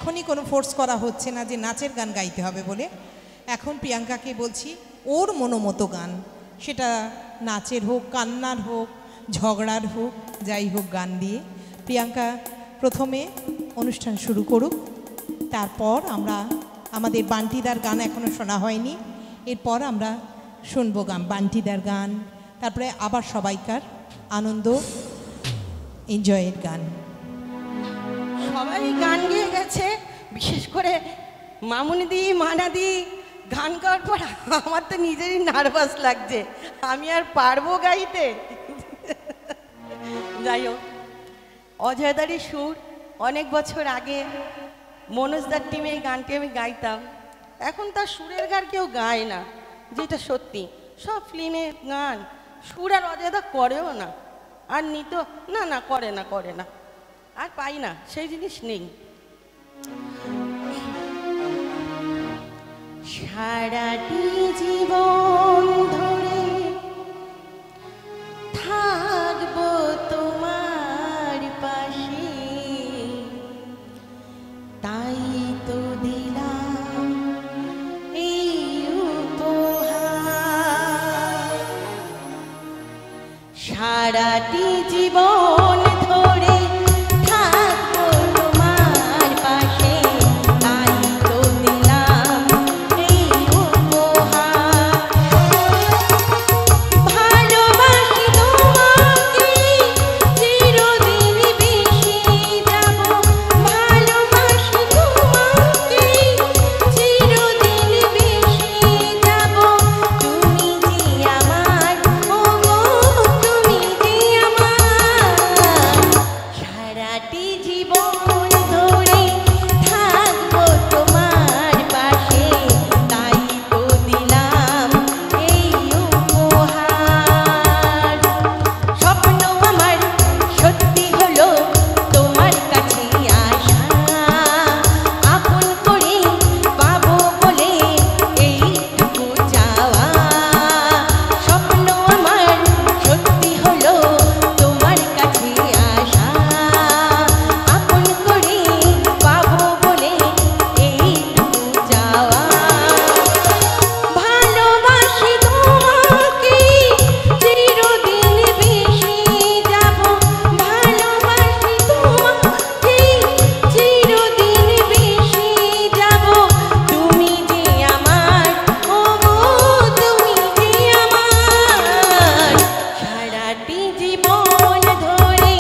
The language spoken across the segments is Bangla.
এখনই কোনো ফোর্স করা হচ্ছে না যে নাচের গান গাইতে হবে বলে। এখন প্রিয়াঙ্কাকে বলছি ওর মনোমতো গান, সেটা নাচের হোক, কান্নার হোক, ঝগড়ার হোক, যাই হোক গান দিয়ে প্রিয়াঙ্কা প্রথমে অনুষ্ঠান শুরু করুক। তারপর আমরা আমাদের বান্টিদার গান এখনও শোনা হয়নি, এরপর আমরা শুনবো গান, বান্টিদার গান, তারপরে আবার সবাইকার আনন্দ এনজয়ের গান। সবাই গান গেয়ে গেছে, বিশেষ করে মামুনিদি, মানাদি গান গাওয়ার পর আমার তো নিজেরই নার্ভাস লাগছে, আমি আর পারবো গাইতে। যাই হোক, অজয়দারি সুর অনেক বছর আগে মনোজদার টিমে এই গানটি আমি গাইতাম। এখন তার সুরের গান কেউ গায় না, যেটা সত্যি। সব ফিল্মের গান সুর আর অজয়দা করেও না, আর নিত না, করে না, আর পাই না, সেই জিনিস নেই। সারাটি জীবন ধরে থাকবো তোমার পাশে, তাই তো দিলাম এই উপহার। সারাটি জীবন ধরে থাকবো তোমার পাশে, তাই তো দিলাম এই উপহার। ভালোবাসি তোমাকে চিরদিন বেশি যাব, ভালোবাসি তোমাকে চিরদিন বেশি যাব। তুমি যে আমার, ওগো তুমি যে আমার, সারাটি জীবন ধরে থাকবো তোমার পাশে, তাই তো দিলাম এই উপহার। স্বপ্ন আমার সত্যি হলো তোমার কাছে আসা, আপন করে পাবো বলে এইটুকু চাওয়া। স্বপ্ন আমার সত্যি হলো তোমার কাছে আসা, আপন করে পাবো বলে এইটুকু চাওয়া। ভালোবাসি তোমাকে চিরদিন বেশি যাব, ভালোবাসি তোমাকে চিরদিন বেশি যাব। তুমি যে আমার, ওগো তুমি যে আমার, সারাটি জীবন ধরে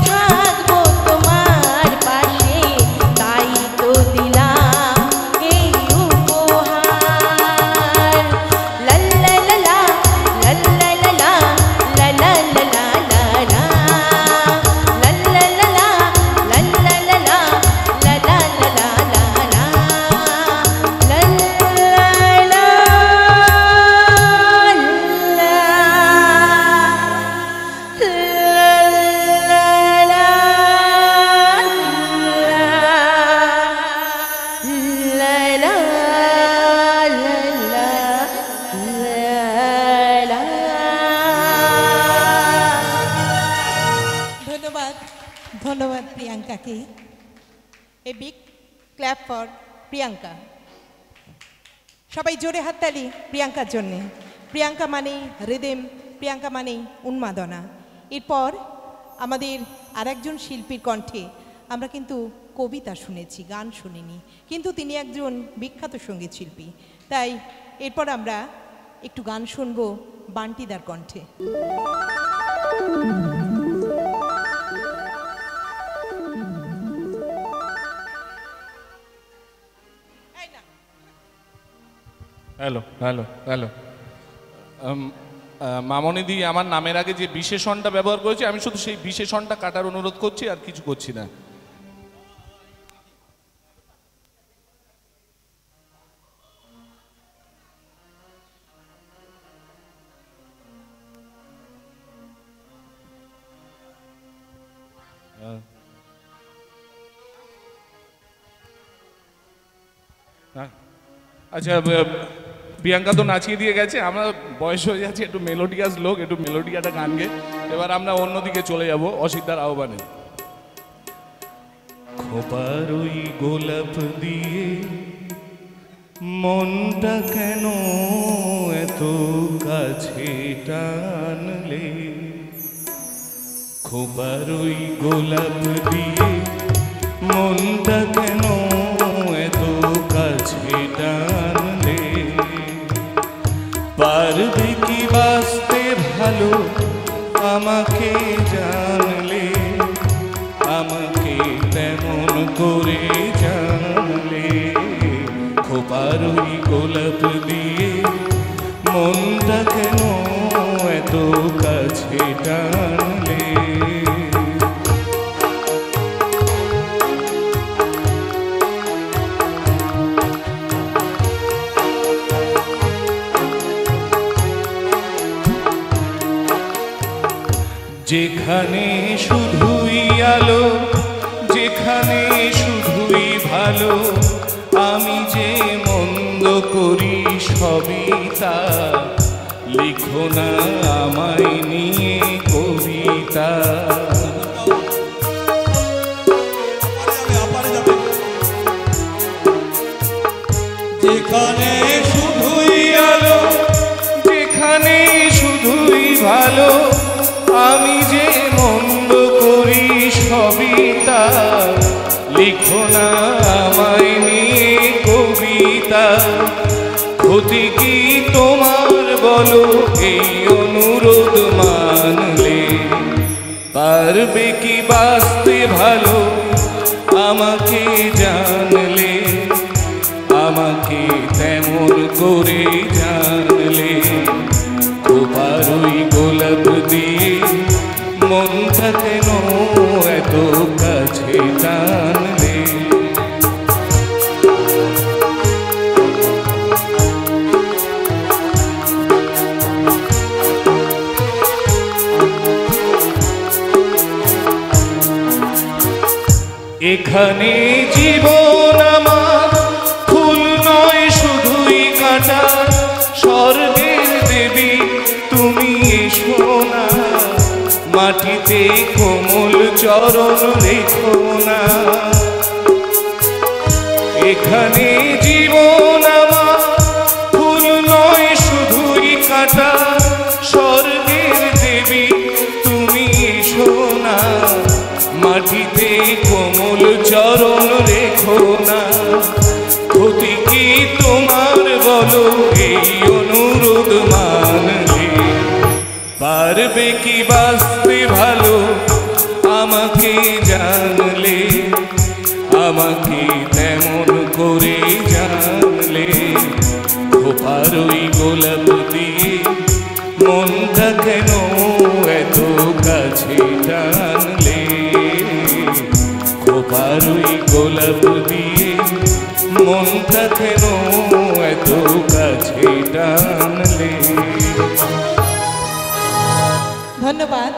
থাকবো তোমার পাশে, তাই তো দিলাম এই উপহার। লা লা লা লা, লা লা লা লা, লা লা লা লা লা লা, লা লা লা লা, লা লা লা লা, লা লা লা লা লা লা, লা লা ধন্যবাদ, ধন্যবাদ প্রিয়াঙ্কাকে। A big clap for Priyanka. সবাই জোরে হাততালি প্রিয়াঙ্কার জন্যে। প্রিয়াঙ্কা মানেই রিদেম, প্রিয়াঙ্কা মানেই উন্মাদনা। এরপর আমাদের আরেকজন শিল্পীর কণ্ঠে আমরা কিন্তু কবিতা শুনেছি, গান শুনিনি, কিন্তু তিনি একজন বিখ্যাত সঙ্গীত শিল্পী। তাই এরপর আমরা একটু গান শুনবো বান্টিদার কণ্ঠে। হ্যালো হ্যালো হ্যালো, মামনিদি আমার নামের আগে যে বিশেষণটা ব্যবহার করেছে, আমি শুধু সেই বিশেষণটা কাটার অনুরোধ করছি, আর কিছু করছি না। আচ্ছা, প্রিয়াঙ্কা তো নাচিয়ে দিয়ে গেছে, আমরা বয়স হয়ে যাচ্ছে, একটু মেলোডিয়াস লোক, একটু মেলোডিয়াটা গান গে। এবার আমরা অন্যদিকে চলে যাব অসিদ্ধার আহ্বানে। খোপার ওই গোলাপ দিয়ে মনটা কেন এত কাছে টানলে, খোপার ওই গোলাপ দিয়ে মনটা কেন এত কাছে টানলে, পারবে কি বাঁচতে ভালো আমাকে জানলে, আমাকে তেমন করে জানলে, খোপার ওই গোলাপ দিয়ে মনটা কেন এত কাছে টানলে। যেখানে শুধুই আলো, যেখানে শুধুই ভালো, আমি যে মন্দ করি সবই তা, লিখো না আমায় নিয়ে কবিতা। যেখানে শুধুই আলো, যেখানে শুধুই ভালো, আমি যে মন্দ করি সবই তা, লিখো না আমায় নিয়ে কবিতা। ক্ষতি কি তোমার বলো এই অনুরোধ মানলে, পারবে কি বাঁচতে ভালো আমাকে জানলে, আমাকে তেমন করে জানলে, খোপার ওই গোলাপ দিয়ে মনটা কেন এত কাছে টানলে। এখানে জীবন আমার ফুল নয় শুধুই কাঁটা, স্বর্গের দেবী তুমি এসো না, মাটিতে কোমল চরণ রেখো না। এখানে জীবন আমার ফুল নয় শুধুই কাঁটা, স্বর্গের দেবী তুমি এসো না, মাটিতে কোমল চরণ রেখো না। ক্ষতি কি তোমার বলো এই অনুরোধ মানলে, পারবে কি বাঁচতে ভালো আমাকে জানলে, আমাকে তেমন করে জানলে, খোপার ওই গোলাপ দিয়ে মনটা কেন এত কাছে টানলে, খোপার ওই গোলাপ দিয়ে মনটা কেন এত কাছে টানলে। ধন্যবাদ,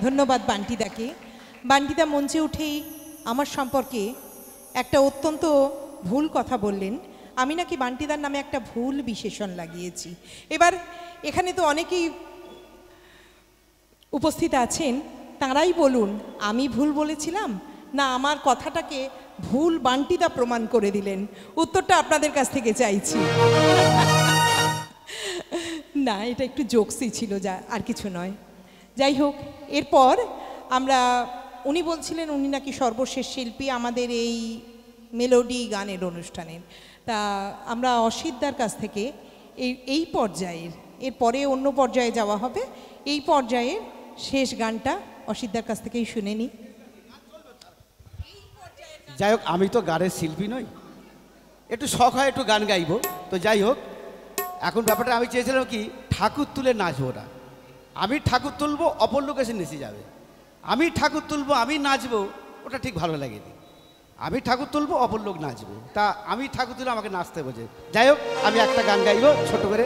ধন্যবাদ বান্টিদাকে। বান্টিদা মঞ্চে উঠেই আমার সম্পর্কে একটা অত্যন্ত ভুল কথা বললেন। আমি নাকি বান্টিদার নামে একটা ভুল বিশেষণ লাগিয়েছি। এবার এখানে তো অনেকেই উপস্থিত আছেন, তাঁরাই বলুন আমি ভুল বলেছিলাম না আমার কথাটাকে ভুল বান্টিদা প্রমাণ করে দিলেন। উত্তরটা আপনাদের কাছ থেকে চাইছি। না, এটা একটু জোকসই ছিল, যা আর কিছু নয়। যাই হোক, এরপর আমরা উনি বলছিলেন উনি নাকি সর্বশেষ শিল্পী আমাদের এই মেলোডি গানের অনুষ্ঠানের। তা আমরা অসিতদার কাছ থেকে এই পর্যায়ের, এরপরে অন্য পর্যায়ে যাওয়া হবে, এই পর্যায়ের শেষ গানটা অসিতদার কাছ থেকেই শুনে নিই। যাই হোক, আমি তো গানের শিল্পী নই, একটু শখ হয় একটু গান গাইবো। তো যাই হোক, এখন ব্যাপারটা আমি চেয়েছিলাম কি ঠাকুর তুলে নাচবো না, আমি ঠাকুর তুলবো অপর লোক এসে নেচে যাবে। আমি ঠাকুর তুলবো আমি নাচবো, ওটা ঠিক ভালো লাগেনি। আমি ঠাকুর তুলবো অপর লোক নাচবে, তা আমি ঠাকুর তুলে আমাকে নাচতে বোঝে। যাই হোক, আমি একটা গান গাইবো ছোট করে,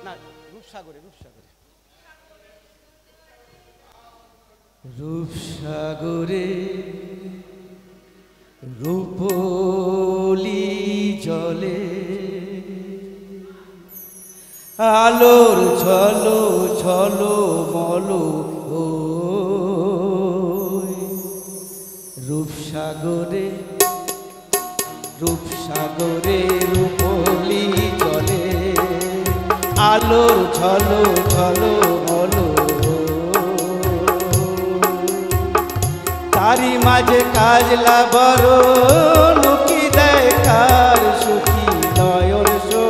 না রূপসাগরে, রূপসাগরে, রূপসাগরে রূপলি জলে আলোর ঝলো ঝলো মলো রূপসাগরে রূপসাগরে রূপলি জলে আলোর ঝলো ঝলো মলো তারি মাঝে কাজলা বড় লুকি দেয় কার সুখী নয়ন সো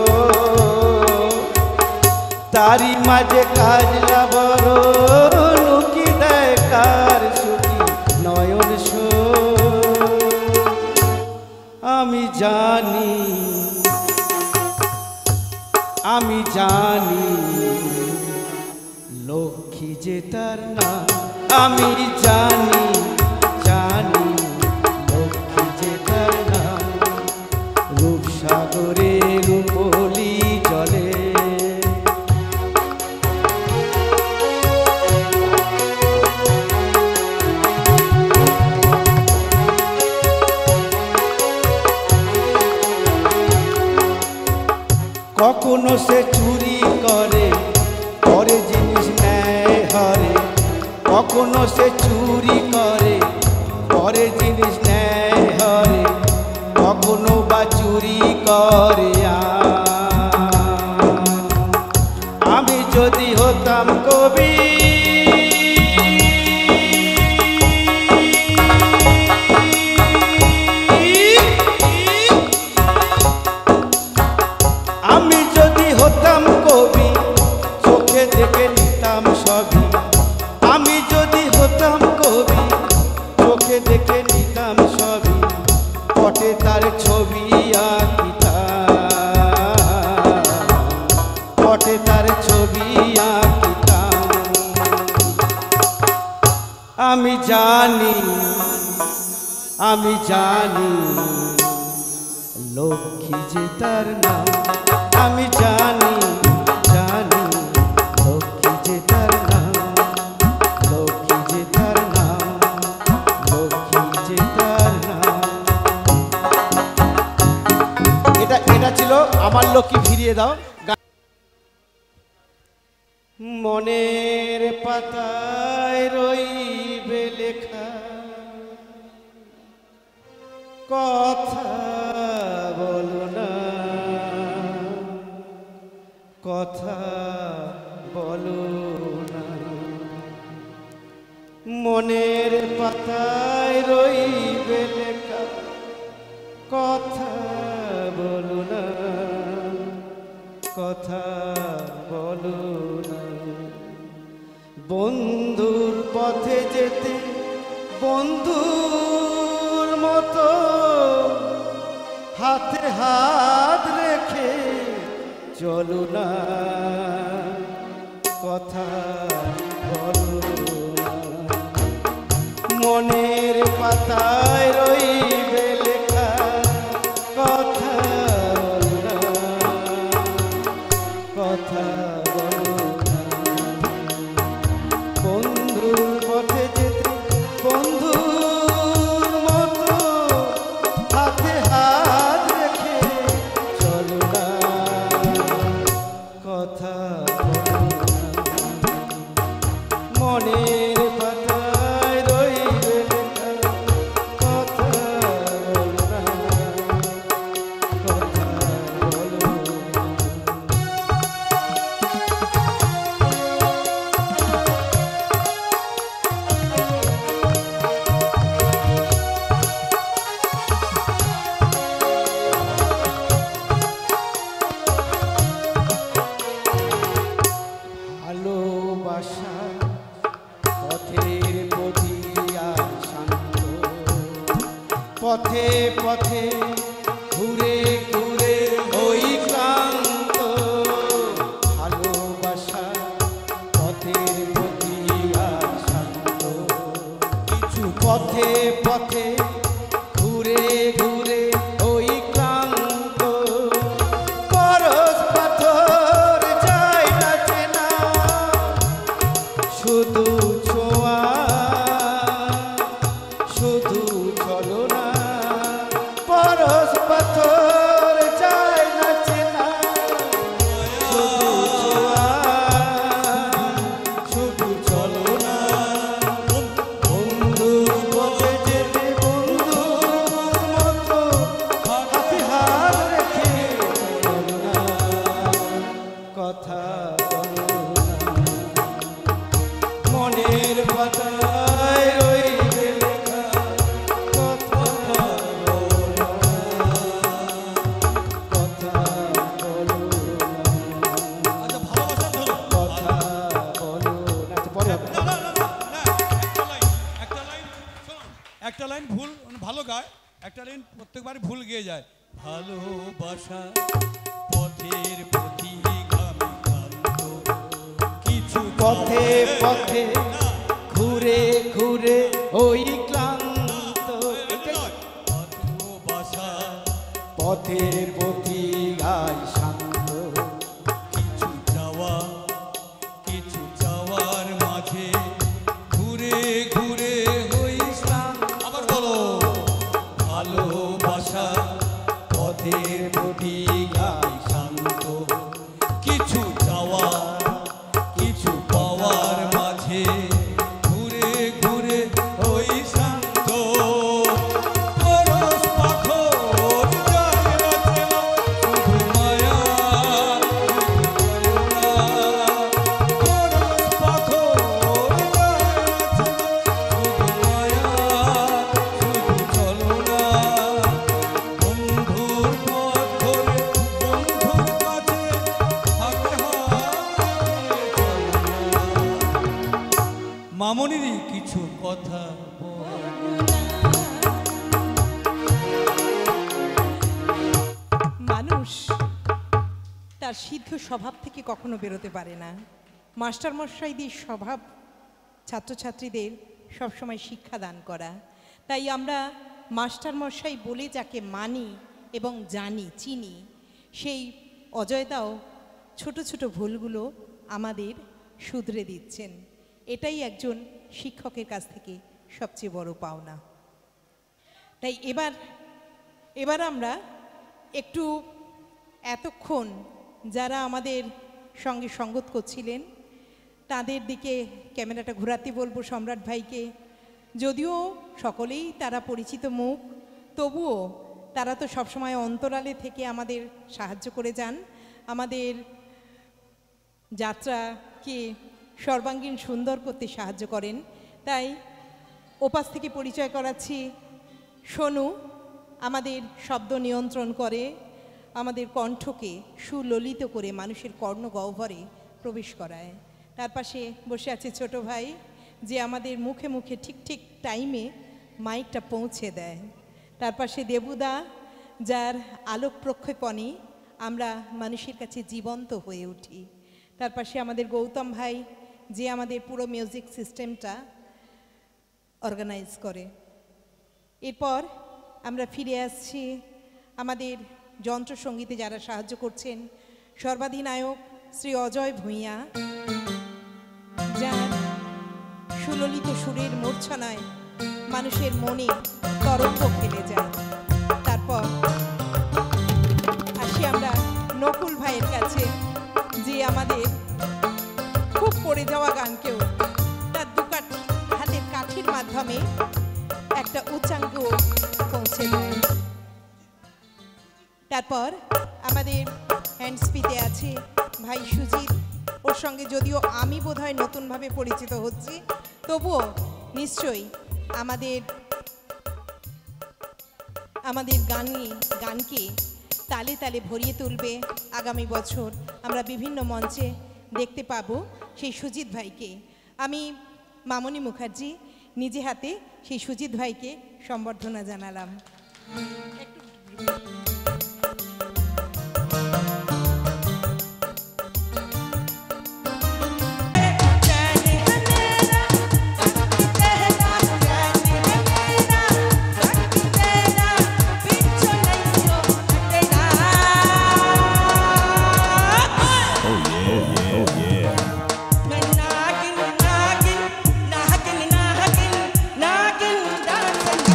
তারি মাঝে কাজলা বড় লুকি দেয় কার সুখী নয়ন সো আমি জানি লক্ষ্মী যে তার নাম আমি জানি লক্ষ্মী যে তার নাম রূপসাগরে রূপলি জলে কখনো সে চুরি করে পরে জিনিস নেয় হরে কখনো সে চুরি করে পরে জিনিস নেয় হরে কখনো বা চুরি করে আমি যদি হতাম কবি আমি যদি হতাম কবি চোখে দেখে নিতাম সবই আমি যদি হতাম কবি চোখে দেখে নিতাম সবই পটে তার ছবি আঁকিতাম পটে তার ছবি আঁকিতাম আমি জানি লক্ষ্মী যে তার নাম আমি জানি লক্ষ্মী যে তার নাম লক্ষ্মী যে তার নাম লক্ষ্মী যে তার নাম এটা ছিল আমার লক্ষ্মী ফিরিয়ে দাও মনের পাতায় রইবে লেখা কথা বলো না কথা বলো না মনের পাতায় রইবে লেখা কথা বলো না কথা বলো না বন্ধুর পথে যেতে বন্ধুর মতো হাতে হাত রেখে চলো না কথা বলো না মনের পাতায় রইবে লেখা কথা বলো না কথা বলো না বন্ধুর পথে যেতে বন্ধুর মতো হাতে হাত রেখে চলো না কথা বলো না মনের পাতায় রইবে লেখা কথা বলো না কথা বলো না ভালোবাসা পথের পথিয়া শান্ত পথে পথে ঘুরে ঘুরে ওই ক্লান্ত ভালোবাসা পথের পথিয়া শান্ত কিছু পথে পথে ঘুরে ঘুরে ওই ক্লান্ত পরশ পাথর যায় না চেনা শুধু ছোঁয়া শুধু চলো না পরশ পাথর যায় না চেনা শুধু ছোঁয়া শুধু চলো না বন্ধুর পথে যেতে বন্ধু একটা লাইন প্রত্যেকবার ভুল গিয়ে যায়। ভালোবাসা পথের প্রতিগামী ক্লান্ত, কিছু পথে পথে ঘুরে ঘুরে ওই ক্লান্ত। ভালোবাসা পথের প্রতিগায় শান্ত, কিছু চাওয়া কিছু চাওয়ার মাঝে ঘুরে ঘুরে হই ক্লান্ত। আবার বলো, ভালোবাসা পথের প্রতিগায় শান্ত, কিছু চাওয়া কিছু পাওয়ার মাঝে ঘুরে ঘুরে হই শান্ত। পরশ পাখর যায় না চেনা, শুধু মায়া শুধু চলনা। পরশ পাখর যায় না চেনা, শুধু মায়া শুধু চলনা। বন্ধুর পথ ধরে বন্ধুর কাছে হাতে হাতে চলনা। মামনিরই কিছু কথা বল। মানুষ তার সিদ্ধ স্বভাব থেকে কখনো বেরোতে পারে না। মাস্টারমশাইদের স্বভাব ছাত্রছাত্রীদের সবসময় শিক্ষা দান করা। তাই আমরা মাস্টারমশাই বলে যাকে মানি এবং জানি চিনি, সেই অজয়দাও ছোট ছোট ভুলগুলো আমাদের শুধরে দিচ্ছেন। এটাই একজন শিক্ষকের কাছ থেকে সবচেয়ে বড় পাওনা। তাই এবার আমরা একটু এতক্ষণ যারা আমাদের সঙ্গে সঙ্গত করছিলেন তাদের দিকে ক্যামেরাটা ঘোরাতে বলবো সম্রাট ভাইকে। যদিও সকলেই তারা পরিচিত মুখ, তবুও তারা তো সবসময় অন্তরালে থেকে আমাদের সাহায্য করে যান, আমাদের যাত্রাকে সর্বাঙ্গীন সুন্দর করতে সাহায্য করেন। তাই ওপাশ থেকে পরিচয় করাচ্ছি সোনু, আমাদের শব্দ নিয়ন্ত্রণ করে, আমাদের কণ্ঠকে সুললিত করে মানুষের কর্ণগহ্বরে প্রবেশ করায়। তার পাশে বসে আছে ছোট ভাই, যে আমাদের মুখে মুখে ঠিক ঠিক টাইমে মাইকটা পৌঁছে দেয়। তার পাশে দেবুদা, যার আলোক প্রক্ষেপণে আমরা মানুষের কাছে জীবন্ত হয়ে উঠি। তার পাশে আমাদের গৌতম ভাই, যে আমাদের পুরো মিউজিক সিস্টেমটা অর্গানাইজ করে। এরপর আমরা ফিরে আসছি আমাদের যন্ত্রসঙ্গীতে যারা সাহায্য করছেন, সর্বাধিনায়ক শ্রী অজয় ভূঁইয়া, যার সুললিত সুরের মূর্ছনায় মানুষের মনে তরঙ্গ খেলে যায়। তারপর আসি আমরা নকুল ভাইয়ের কাছে, যে আমাদের খুব পড়ে যাওয়া গানকেও তার হাতের কাঠির মাধ্যমে একটা উচ্চাঙ্গ পৌঁছে দেয়। তারপর আমাদের হ্যান্ডস্পিতে আছে ভাই সুজিত, ওর সঙ্গে যদিও আমি বোধহয় নতুনভাবে পরিচিত হচ্ছি, তবুও নিশ্চয়ই আমাদের গানকে তালে তালে ভরিয়ে তুলবে। আগামী বছর আমরা বিভিন্ন মঞ্চে দেখতে পাবো সেই সুজিত ভাইকে। আমি মামনি মুখার্জি নিজে হাতে সেই সুজিত ভাইকে সম্বর্ধনা জানালাম। Nagging, dancing,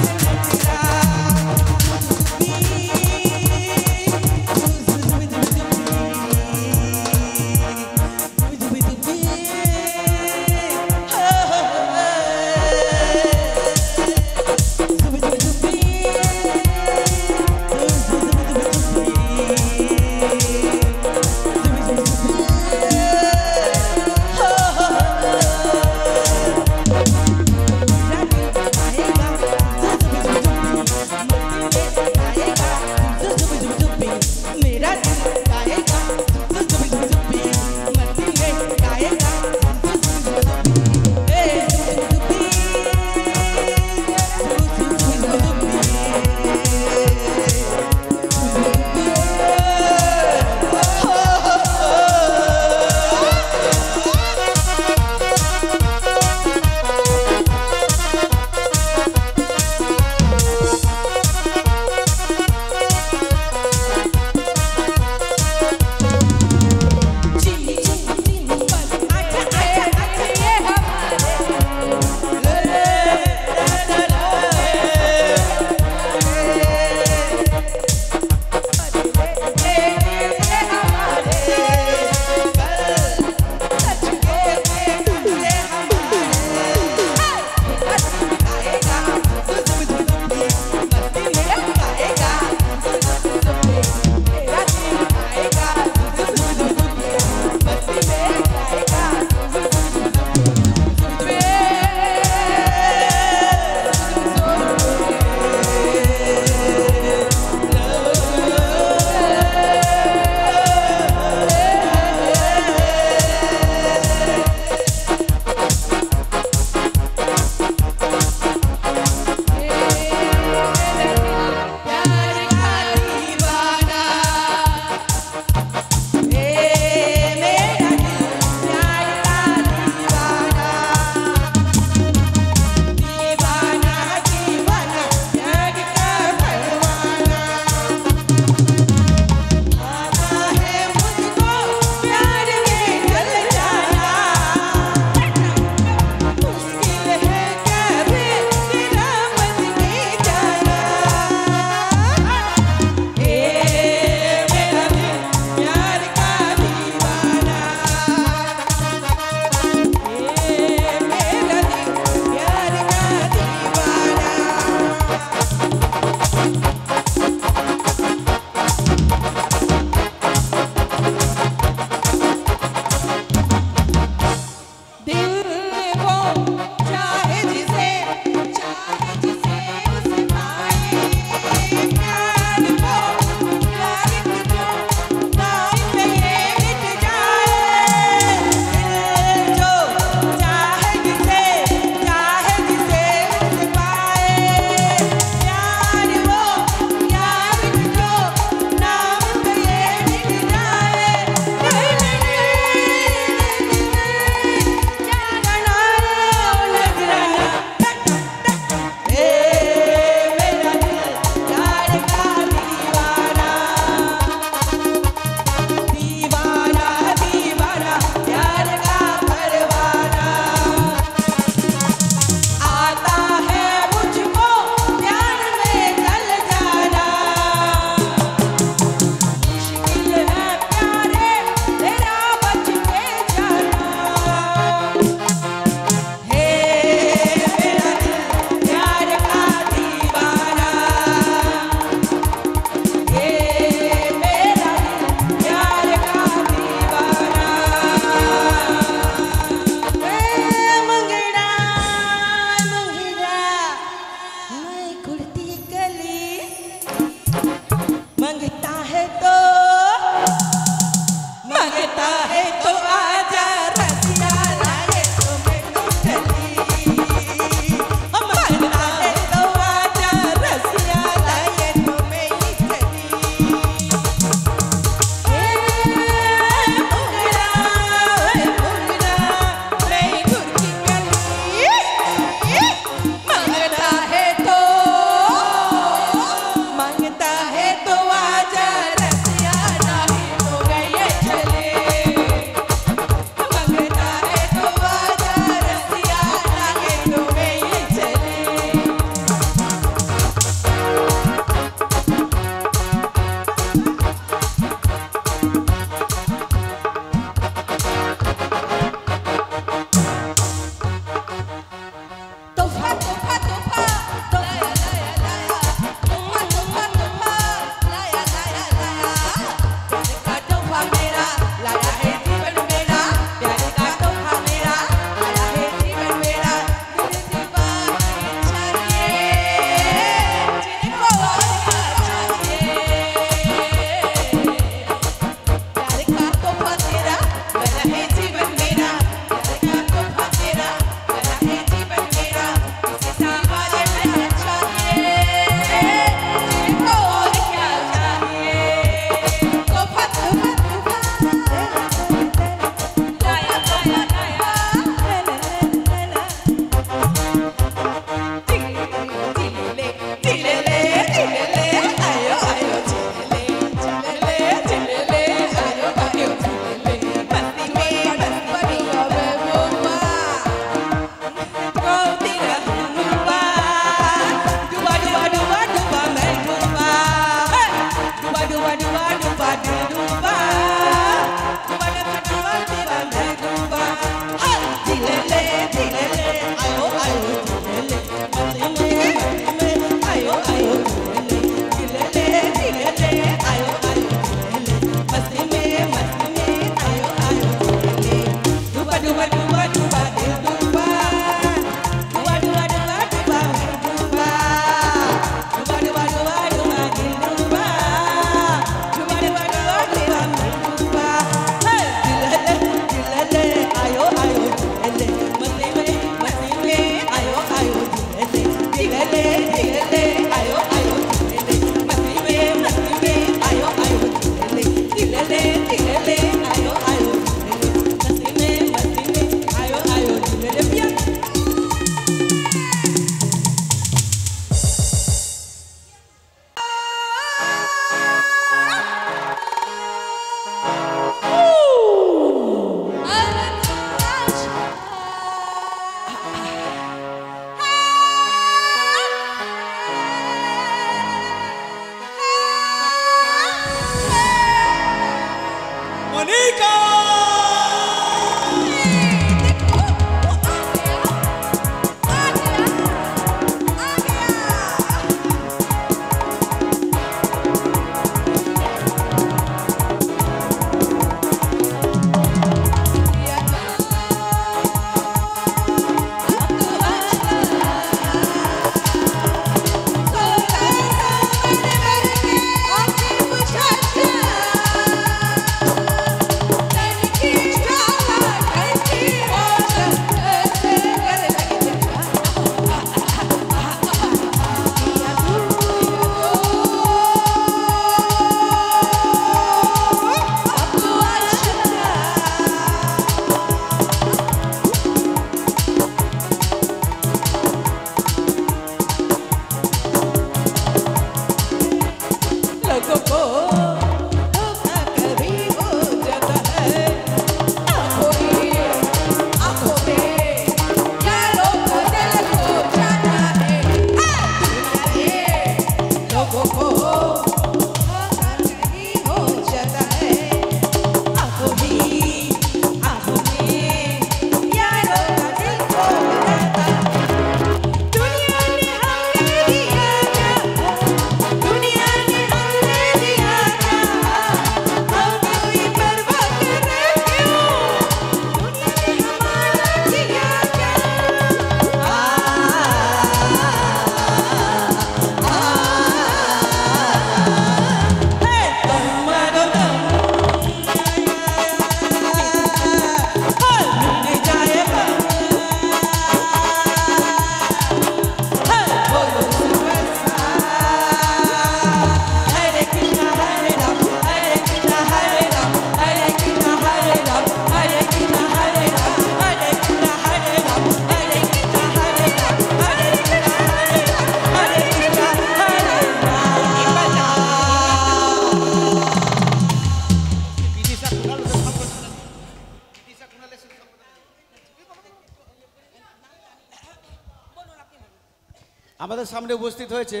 আমাদের সামনে উপস্থিত হয়েছে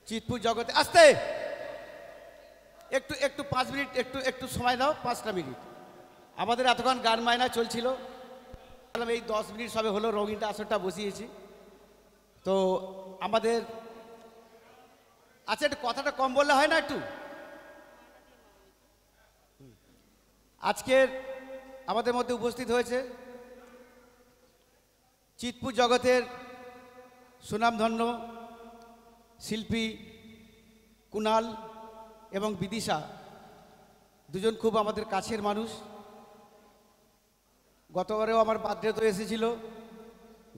চিতপুর জগতে আসতে একটু একটু 5 মিনিট একটু একটু সময় দাও 5টা মিনিট আমাদের এতক্ষণ গান মায়না চলছিল এই 10 মিনিট সবে হলো রঙিনটা আসরটা বসিয়েছি তো আমাদের আচ্ছা একটু কথাটা কম বললে হয় না একটু আজকের আমাদের মধ্যে উপস্থিত হয়েছে চিতপুর জগতের সুনামধন্য শিল্পী কুনাল এবং বিদিশা দুজন খুব আমাদের কাছের মানুষ গতবারেও আমার বার্থডে তো এসেছিল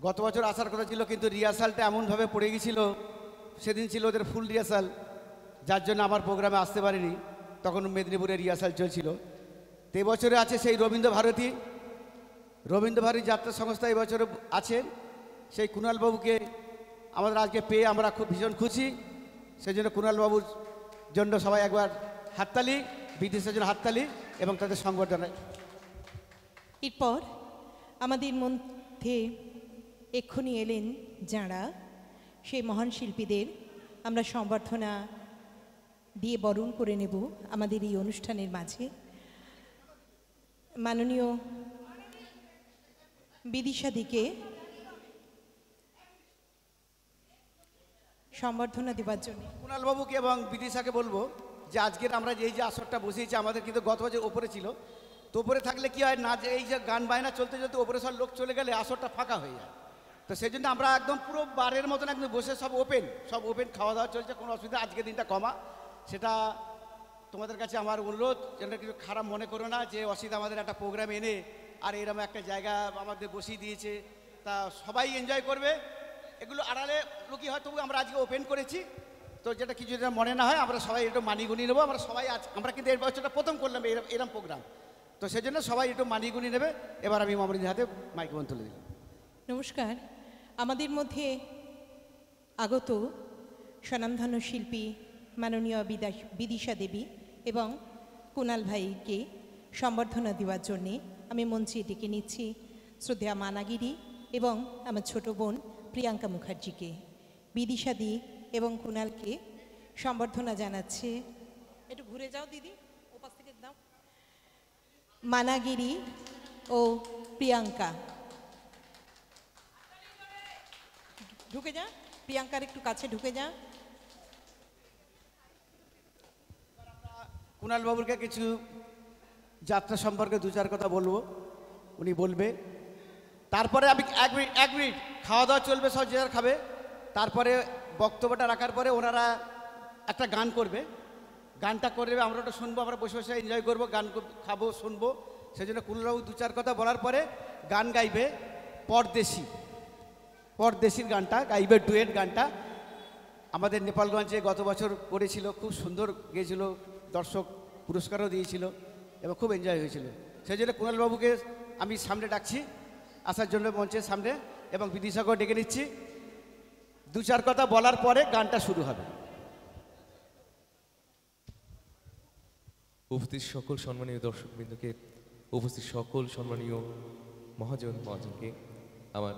গত বছর আসার কথা ছিল কিন্তু রিহার্সালটা এমনভাবে পড়ে গিয়েছিল সেদিন ছিল ওদের ফুল রিহার্সাল যার জন্য আমার প্রোগ্রামে আসতে পারিনি তখন মেদিনীপুরে রিহার্সাল চলছিল তো এবছরে আছে সেই রবীন্দ্রভারতী যাত্রা সংস্থা এবছরে আছেন সেই কুণালবাবুকে আমাদের আজকে পেয়ে আমরা খুব ভীষণ খুশি সেই জন্য কুণালবাবুর জন্য সবাই একবার হাততালি বিদেশের জন্য হাততালি এবং তাদের সংবর্ধনা এরপর আমাদের মধ্যে এক্ষুনি এলেন যাঁরা সেই মহান শিল্পীদের আমরা সংবর্ধনা দিয়ে বরণ করে নেব আমাদের এই অনুষ্ঠানের মাঝে। মাননীয় বিদিশাদিকে সম্বর্ধনা দেওয়ার জন্য কুণাল বাবুকে এবং বিদিশাকে বলবো যে আজকের আমরা যে এই যে আসরটা বসিয়েছি আমাদের কিন্তু গত বছর ওপরে ছিল, তো ওপরে থাকলে কি হয় না, যে এই যে গান বায়না চলতে চলতে ওপরে সব লোক চলে গেলে আসরটা ফাঁকা হয়ে যায়। তো সেই জন্য আমরা একদম পুরো বারের মতন একদম বসে সব ওপেন খাওয়া দাওয়া চলছে, কোনো অসুবিধা। আজকের দিনটা কমা, সেটা তোমাদের কাছে আমার অনুরোধ, যেন কিছু খারাপ মনে করো না যে অসিত আমাদের একটা প্রোগ্রাম এনে আর এরকম একটা জায়গা আমাদের বসিয়ে দিয়েছে, তা সবাই এনজয় করবে। এগুলো আড়ালে লুকিয়ে হয়, তবু আমরা আজকে ওপেন করেছি। তো যেটা কিছু যেটা মনে না হয়, আমরা সবাই একটু মানিগুনি নেবো। আমরা সবাই আমরা কিন্তু এই বছরটা প্রথম করলাম এরম প্রোগ্রাম, তো সেই জন্য সবাই একটু মানিগুনি নেবে। এবার আমি মামুনির হাতে মাইক্রোফোন তুলে দিলাম। নমস্কার। আমাদের মধ্যে আগত স্বনামধন্য শিল্পী মাননীয় বিদিশা দেবী এবং কুণাল ভাইকে সম্বর্ধনা দেওয়ার জন্যে আমি মঞ্চে ডেকে নিচ্ছি শ্রদ্ধেয়া মানাগিরি এবং আমার ছোট বোন প্রিয়াঙ্কা মুখার্জিকে। বিদিশা দি এবং কুণালকে সম্বর্ধনা জানাচ্ছে। একটু ঘুরে যাও দিদি, ওপাশ থেকে দাও। মানাগিরি ও প্রিয়াঙ্কা ঢুকে যা, প্রিয়াঙ্কার একটু কাছে ঢুকে যা। কুণাল বাবুকে কিছু যাত্রা সম্পর্কে দু চার কথা বলবো, উনি বলবে। তারপরে আমি এক মিনিট খাওয়া দাওয়া চলবে, সব যে যার খাবে। তারপরে বক্তব্যটা রাখার পরে ওনারা একটা গান করবে, গানটা করে দেবে, আমরা ওটা শুনবো, আমরা বসে বসে এনজয় করবো, গান খাবো, শুনবো। সেই জন্য কুণালবাবু দু চার কথা বলার পরে গান গাইবে পরদেশির গানটা গাইবে, ডুয়েট গানটা। আমাদের নেপালগঞ্জে গত বছর করেছিল, খুব সুন্দর গেয়েছিল, দর্শক পুরস্কারও দিয়েছিল এবং খুব এনজয় হয়েছিল। সেই জন্য কুণালবাবুকে আমি সামনে ডাকছি আসার জন্য মঞ্চের সামনে, এবং বিদিশাকেও ডেকে নিচ্ছি। দু চার কথা বলার পরে গানটা শুরু হবে। উপস্থিত সকল সম্মানীয় দর্শকবৃন্দকে, উপস্থিত সকল সম্মানীয় মহাজনকে আমার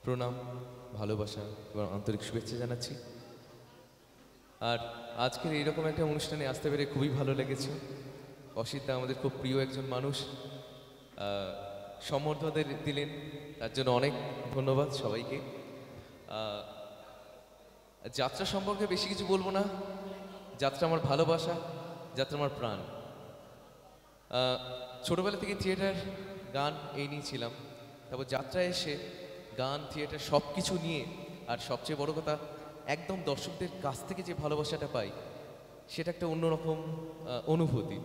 প্রণাম, ভালোবাসা এবং আন্তরিক শুভেচ্ছা জানাচ্ছি। আর আজকের এইরকম একটা অনুষ্ঠানে আসতে পেরে খুবই ভালো লেগেছে। অসিতদা আমাদের খুব প্রিয় একজন মানুষ, সম্বর্ধনা দিলেন, তার জন্য অনেক ধন্যবাদ সবাইকে। যাত্রা সম্পর্কে বেশি কিছু বলবো না, যাত্রা আমার ভালোবাসা, যাত্রা আমার প্রাণ। ছোটোবেলা থেকে থিয়েটার, গান এই নিয়ে ছিলাম, তারপর যাত্রায় এসে গান, থিয়েটার সব কিছু নিয়ে, আর সবচেয়ে বড় কথা একদম দর্শকদের কাছ থেকে যে ভালোবাসাটা পাই, সেটা একটা অন্যরকম অনুভূতি।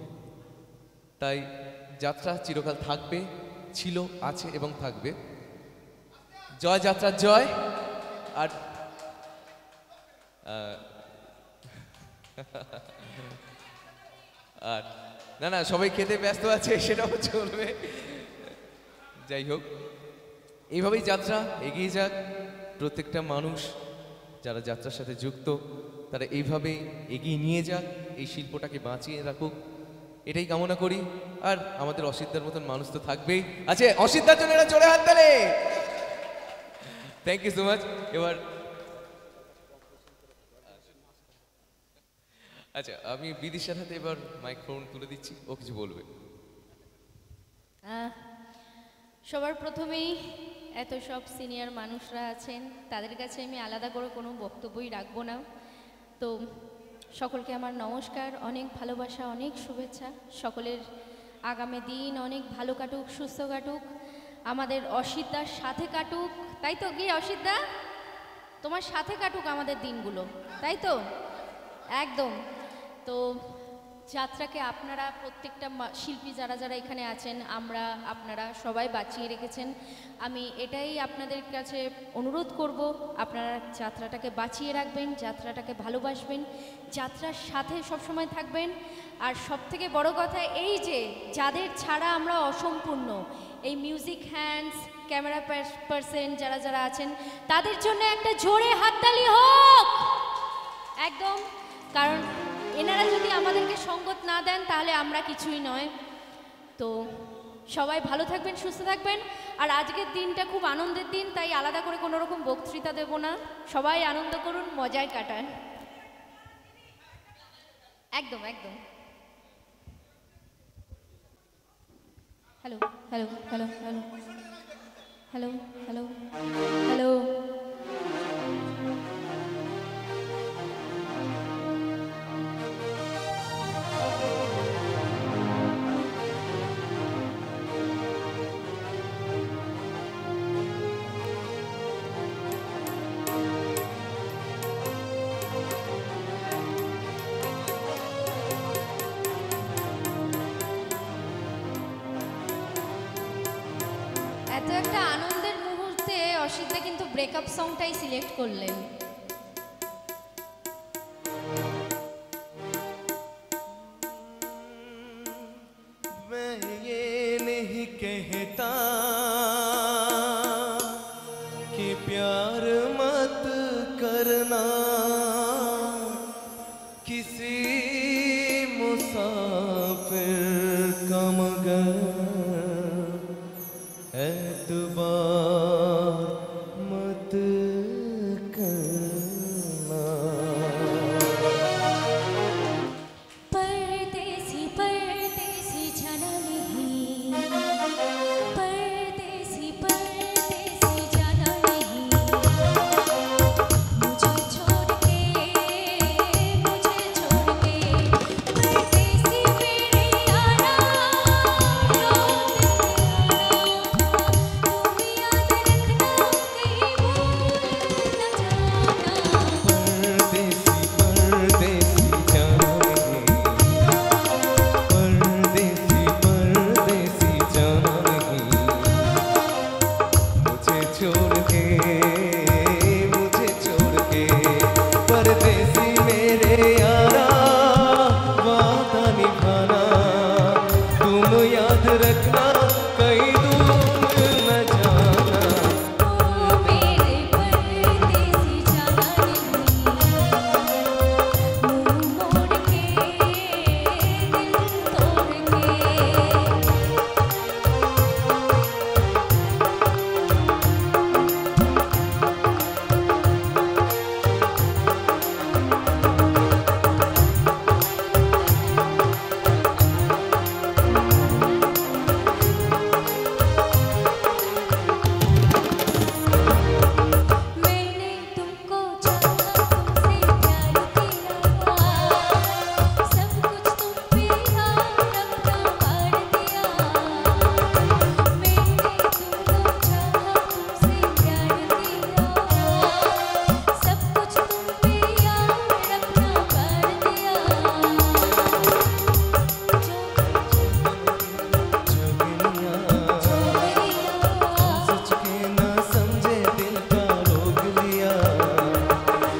তাই যাত্রা চিরকাল থাকবে, ছিল, আছে এবং থাকবে। জয় যাত্রার জয়। আর আর না সবাই খেতে ব্যস্ত আছে, সেটাও চলবে। যাই হোক, এইভাবেই যাত্রা এগিয়ে যাক। প্রত্যেকটা মানুষ যারা যাত্রার সাথে যুক্ত, তারা এইভাবেই এগিয়ে নিয়ে যাক, এই শিল্পটাকে বাঁচিয়ে রাখুক, এটাই কামনা করি। আর আমাদের অসিতদার মতন মানুষ তো থাকবেই। আচ্ছা, অসিতদার জন্য এরা চলে হাত তালে। Thank you so much. এবার আচ্ছা, আমি বিদিশার হাতে এবার মাইক্রোফোন তুলে দিচ্ছি, ও কিছু বলবে। সবার প্রথমেই এত সব সিনিয়র মানুষরা আছেন, তাদের কাছে আমি আলাদা করে কোনো বক্তব্যই রাখবো না। তো সকলকে আমার নমস্কার, অনেক ভালোবাসা, অনেক শুভেচ্ছা। সকলের আগামী দিন অনেক ভালো কাটুক, সুস্থ কাটুক, আমাদের অসিতদার সাথে কাটুক, তাই তো? গিয়ে অসিতদা, তোমার সাথে কাটুক আমাদের দিনগুলো, তাই তো? একদম। তো যাত্রাকে আপনারা প্রত্যেকটা শিল্পী যারা যারা এখানে আছেন, আপনারা সবাই বাঁচিয়ে রেখেছেন। আমি এটাই আপনাদের কাছে অনুরোধ করব, আপনারা যাত্রাটাকে বাঁচিয়ে রাখবেন, যাত্রাটাকে ভালোবাসবেন, যাত্রার সাথে সবসময় থাকবেন। আর সবথেকে বড় কথা এই যে যাদের ছাড়া আমরা অসম্পূর্ণ, এই মিউজিক হ্যান্ডস, ক্যামেরা পার্সন যারা যারা আছেন, তাদের জন্য একটা জোরে হাততালি হোক। একদম, কারণ এনারা যদি আমাদেরকে সঙ্গত না দেন তাহলে আমরা কিছুই নয়। তো সবাই ভালো থাকবেন, সুস্থ থাকবেন। আর আজকের দিনটা খুব আনন্দের দিন, তাই আলাদা করে কোনো রকম বক্তৃতা দেব না। সবাই আনন্দ করুন, মজায় কাটান। একদম একদম। Hello hello hello hello hello hello hello. এত একটা আনন্দের মুহূর্তে অসিতদা কিন্তু ব্রেকআপ সংটাই সিলেক্ট করলেন। मैं ये नहीं कहता कि प्यार मत करना, किसी मुसाफिर का मगर एतबार मत करना। परदेसी परदेसी जाना नहीं, परदेसी परदेसी जाना नहीं, मुझे छोड़ के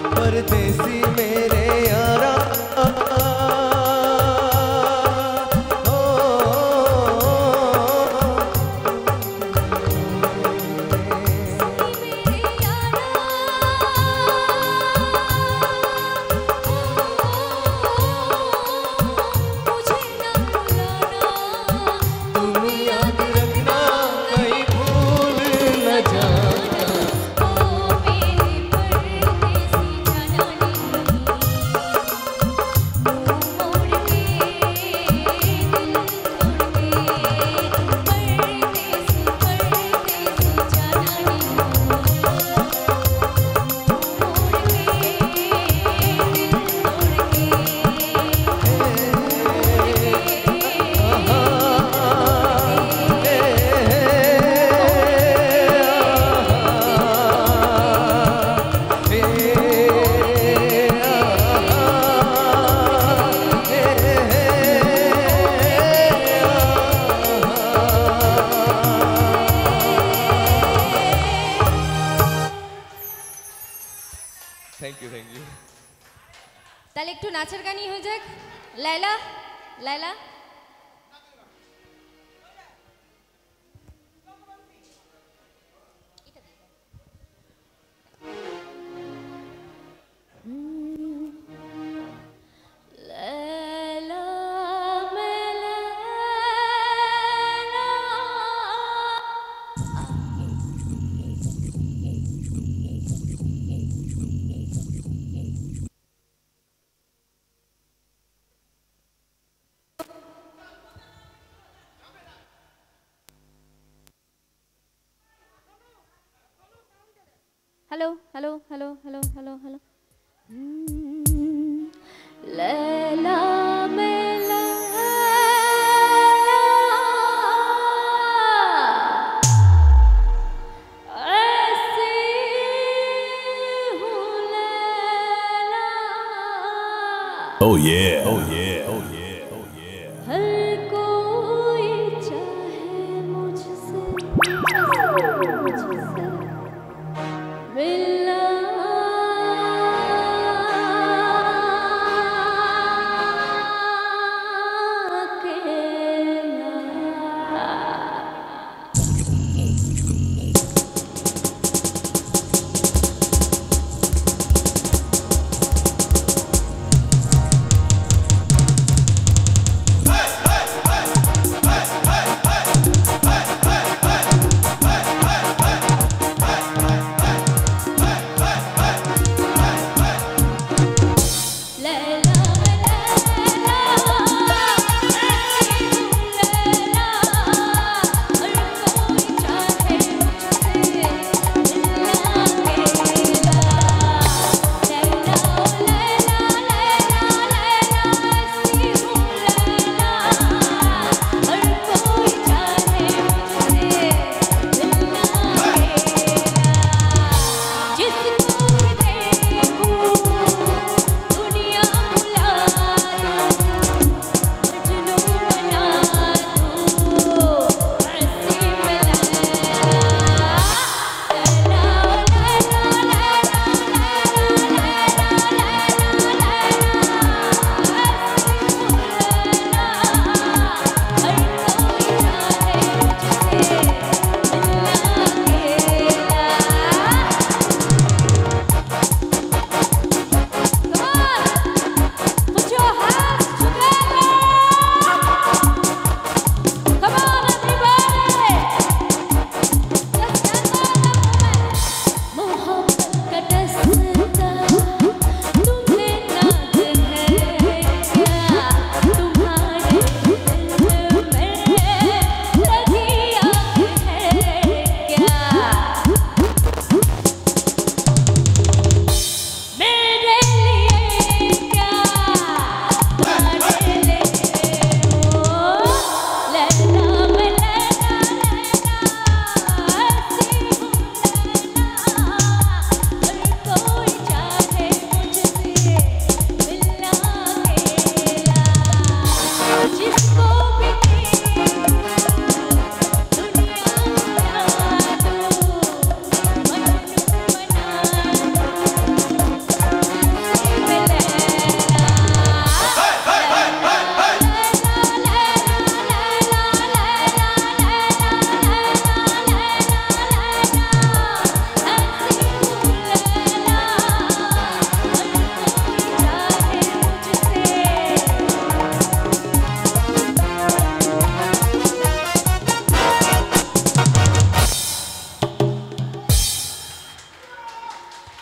परदेसी मेरे यारा लौट তাহলে একটু নাচের গানই হয়ে যাক। Laila Laila hello hello hello hello hello hello লেলা মেলা Oh yeah, oh yeah, oh yeah, oh yeah. हर कोई चाहे मुझसे मिलना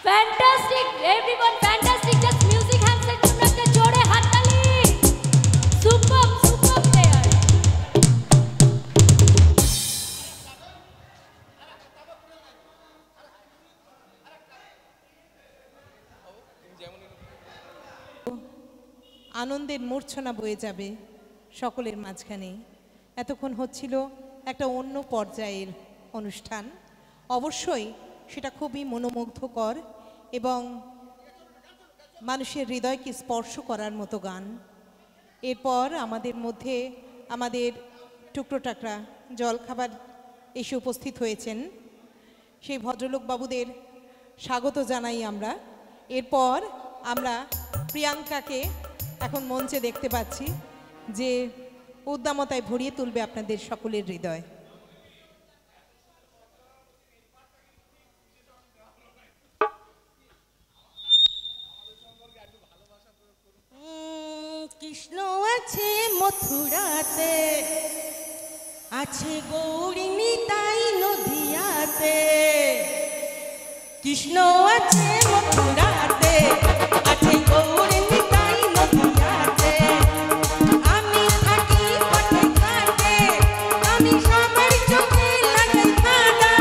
Fantastic, everyone, fantastic. Just music hands and তোমরা একটা জোরে হাততালি। Superb, superb player. আনন্দের মূর্ছনা বয়ে যাবে সকলের মাঝখানে। এতক্ষণ হচ্ছিল একটা অন্য পর্যায়ের অনুষ্ঠান, অবশ্যই সেটা খুবই মনোমুগ্ধকর এবং মানুষের হৃদয়কে স্পর্শ করার মতো গান। এরপর আমাদের মধ্যে আমাদের টুকরো টাকরা জলখাবার এসে উপস্থিত হয়েছেন, সেই ভদ্রলোক বাবুদের স্বাগত জানাই আমরা। এরপর আমরা প্রিয়াঙ্কাকে এখন মঞ্চে দেখতে পাচ্ছি, যে উদ্দামতায় ভরিয়ে তুলবে আপনাদের সকলের হৃদয়। কৃষ্ণ আছে মথুরাতে, আছে গৌরী নিতাই নদিয়াতে। কৃষ্ণ আছে মথুরাতে, আছে গৌরী নিতাই নদিয়াতে। আমি থাকি পথে ঘাটে, আমি সবার চোখে লাগাই কাঁটা।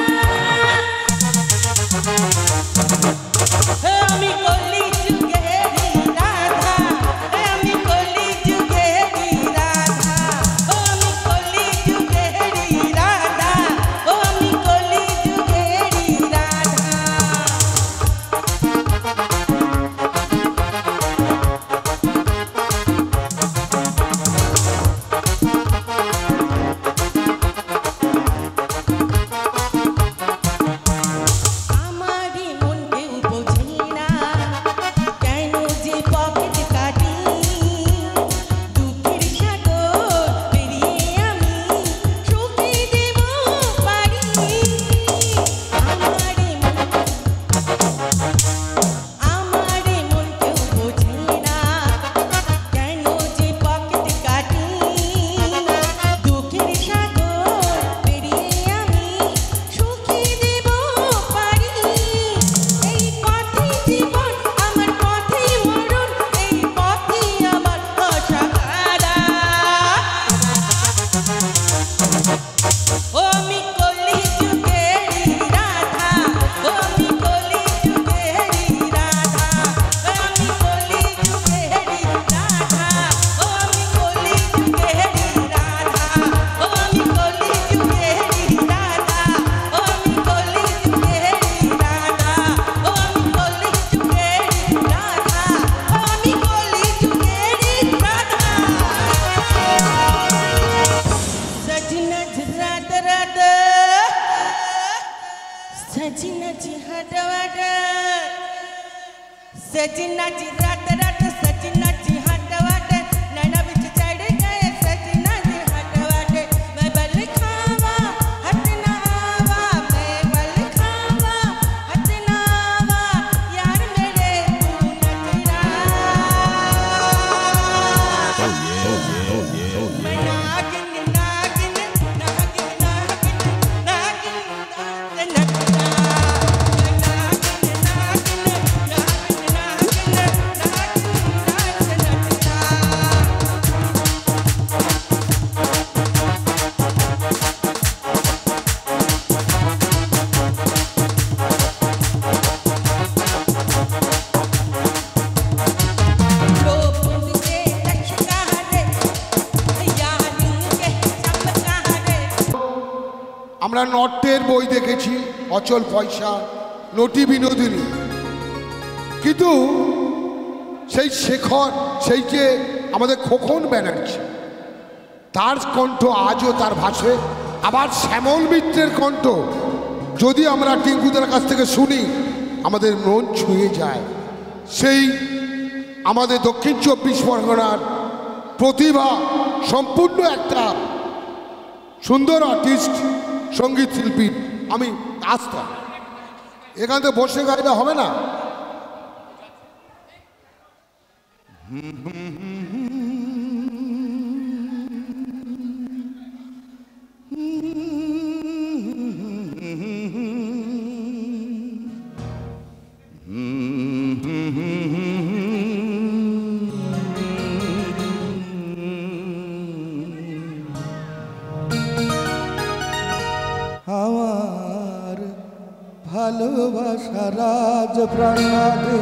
আমরা নটের বই দেখেছি, অচল পয়সা, নটি বিনোদিনী, কিন্তু সেই শেখর, সেই যে আমাদের খোকন ব্যানার্জি, তার কণ্ঠ আজও তার ভাষে। আবার শ্যামল মিত্রের কণ্ঠ যদি আমরা টিঙ্কুদার কাছ থেকে শুনি আমাদের মন ছুঁয়ে যায়। সেই আমাদের দক্ষিণ 24 পরগনার প্রতিভা সম্পূর্ণ একটা সুন্দর আর্টিস্ট, সঙ্গীত শিল্পী। আমি আসতাম এখান থেকে বসে গাইলে হবে না। আমার ভালোবাসা রাজপ্রাসাদে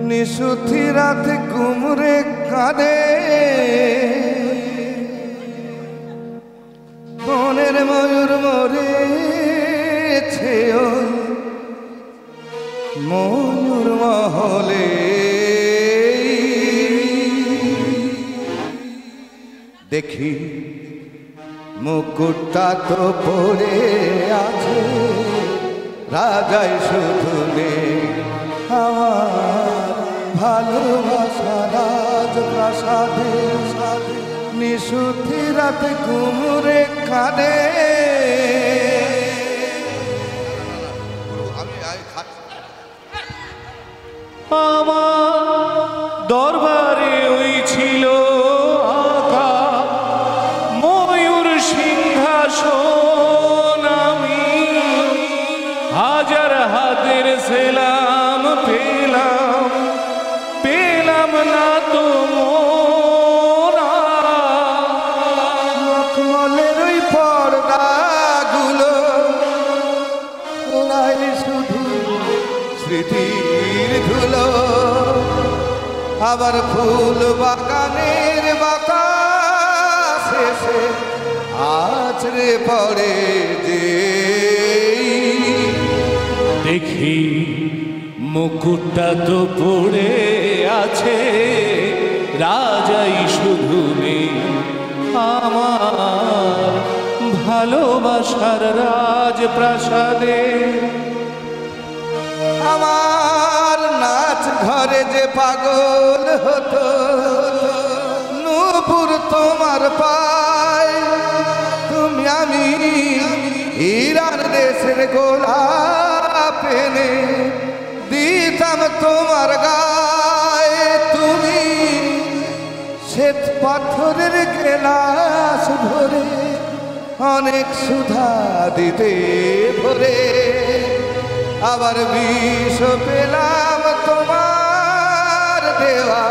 নিশুতি রাতে কুমড়ে কাঁদে, বনের ময়ূর মরেছে ওই ময়ূর মহলে। দেখি মুকুটটা তো পড়ে আছে, রাজাই শুধু নেই। আমার ভালোবাসা রাজপ্রাসাদে নিশুতি রাতে কুমড়ে কাঁদে। আমার দরবারে ওই ছিল আঁকা ময়ূর সিংহাসন, আমি হাজার হাতের সেলাম পেলাম, পেলাম না তো মোরা। মখমলের ওই পর্দাগুলো ওরাই শুধু স্মৃতির ধুলো, আবার ফুল বাগানের বাতাস এসে আছড়ে পড়ে যে। দেখি মুকুটটা তো পড়ে আছে, রাজাই শুধু নেই। আমার ভালোবাসার রাজপ্রাসাদে আমার নাচ ঘরে যে পাগল হতো, নূপুর তোমার পায়, তুমি আমি ইরান দেশের গোলাপ এনে দিতাম তোমার গায়ে, তুমি শ্বেত পাথরের গেলাস ভরে অনেক সুধা দিতে ভরে। আবার বিষ পেলাম তোমার দেওয়া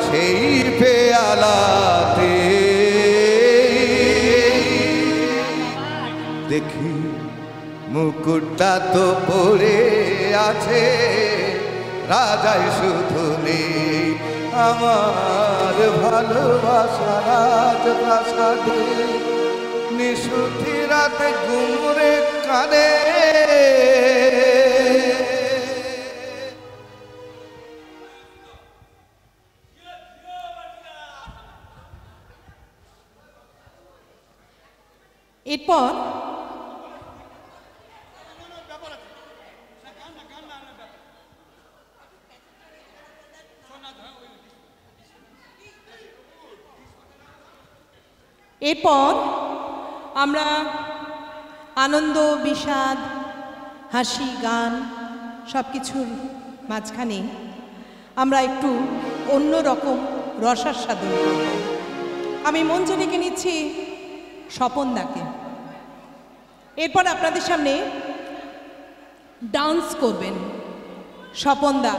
সেই পেয়ালাতে। দেখি মুকুটটা তো পড়ে আছে, রাজাই শুধু নেই। আমার ভালোবাসা রাজপ্রাসাদে নিশুতি রাতে ঘুমরে কাঁদে। এরপর আমরা আনন্দ, বিষাদ, হাসি, গান সব কিছুর মাঝখানে আমরা একটু অন্য রকম রসাস্বাদন করবেন। আমি মঞ্চে ডেকে নিচ্ছি স্বপনদাকে। এরপর আপনাদের সামনে ডান্স করবেন স্বপনদা।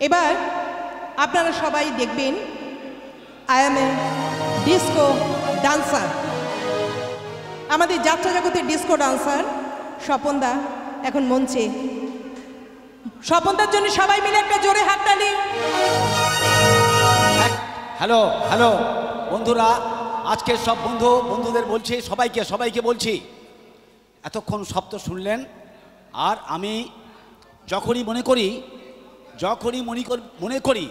এবার আপনারা সবাই দেখবেন I M A disco dancer. আমাদের যাত্রা জগতের ডিস্কো ডান্সার স্বপনদা এখন মঞ্চে। স্বপনদার জন্য সবাই মিলে একটা জোরে হাততালি। হ্যালো হ্যালো বন্ধুরা, আজকের সব বন্ধুদের বলছি, সবাইকে বলছি, এতক্ষণ শব্দ শুনলেন। আর আমি যখনই মনে করি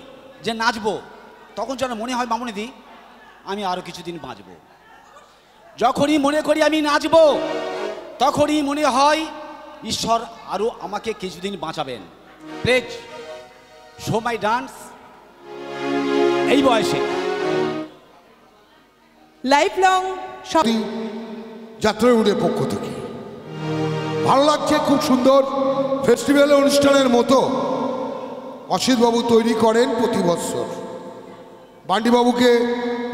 যে নাচবো, তখন যেন মনে হয় মামুনিদি আমি আরও কিছুদিন বাঁচব। যখনই মনে করি আমি নাচবো, তখনই মনে হয় ঈশ্বর আরও আমাকে কিছুদিন বাঁচাবেন। প্লিজ শো মাই ডান্স এই বয়সে। লাইফ লং যাত্রা উড়ের পক্ষ থেকে ভালো লাগছে। খুব সুন্দর ফেস্টিভ্যাল অনুষ্ঠানের মতো অসিতবাবু তৈরি করেন প্রতি বৎসর। বান্ডিবাবুকে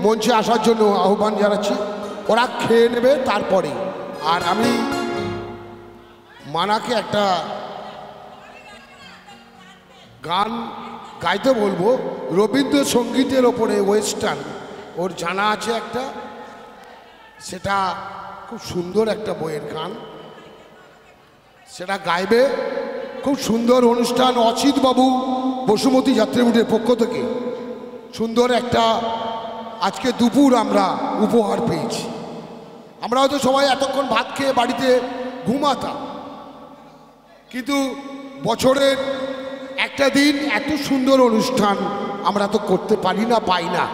মঞ্চে আসার জন্য আহ্বান জানাচ্ছি। ওরা খেয়ে নেবে তারপরে। আর আমি মানাকে একটা গান গাইতে বলবো, রবীন্দ্রসঙ্গীতের ওপরে ওয়েস্টার্ন ওর জানা আছে একটা, সেটা খুব সুন্দর একটা বইয়ের গান, সেটা গাইবে। খুব সুন্দর অনুষ্ঠান। অসিতবাবু বসুমতী যাত্রীমুটের পক্ষ থেকে সুন্দর একটা আজকে দুপুর আমরা উপহার পেয়েছি। আমরা হয়তো সবাই এতক্ষণ ভাত খেয়ে বাড়িতে ঘুমাতাম, কিন্তু বছরের একটা দিন এত সুন্দর অনুষ্ঠান আমরা তো করতে পারি না, পাই না।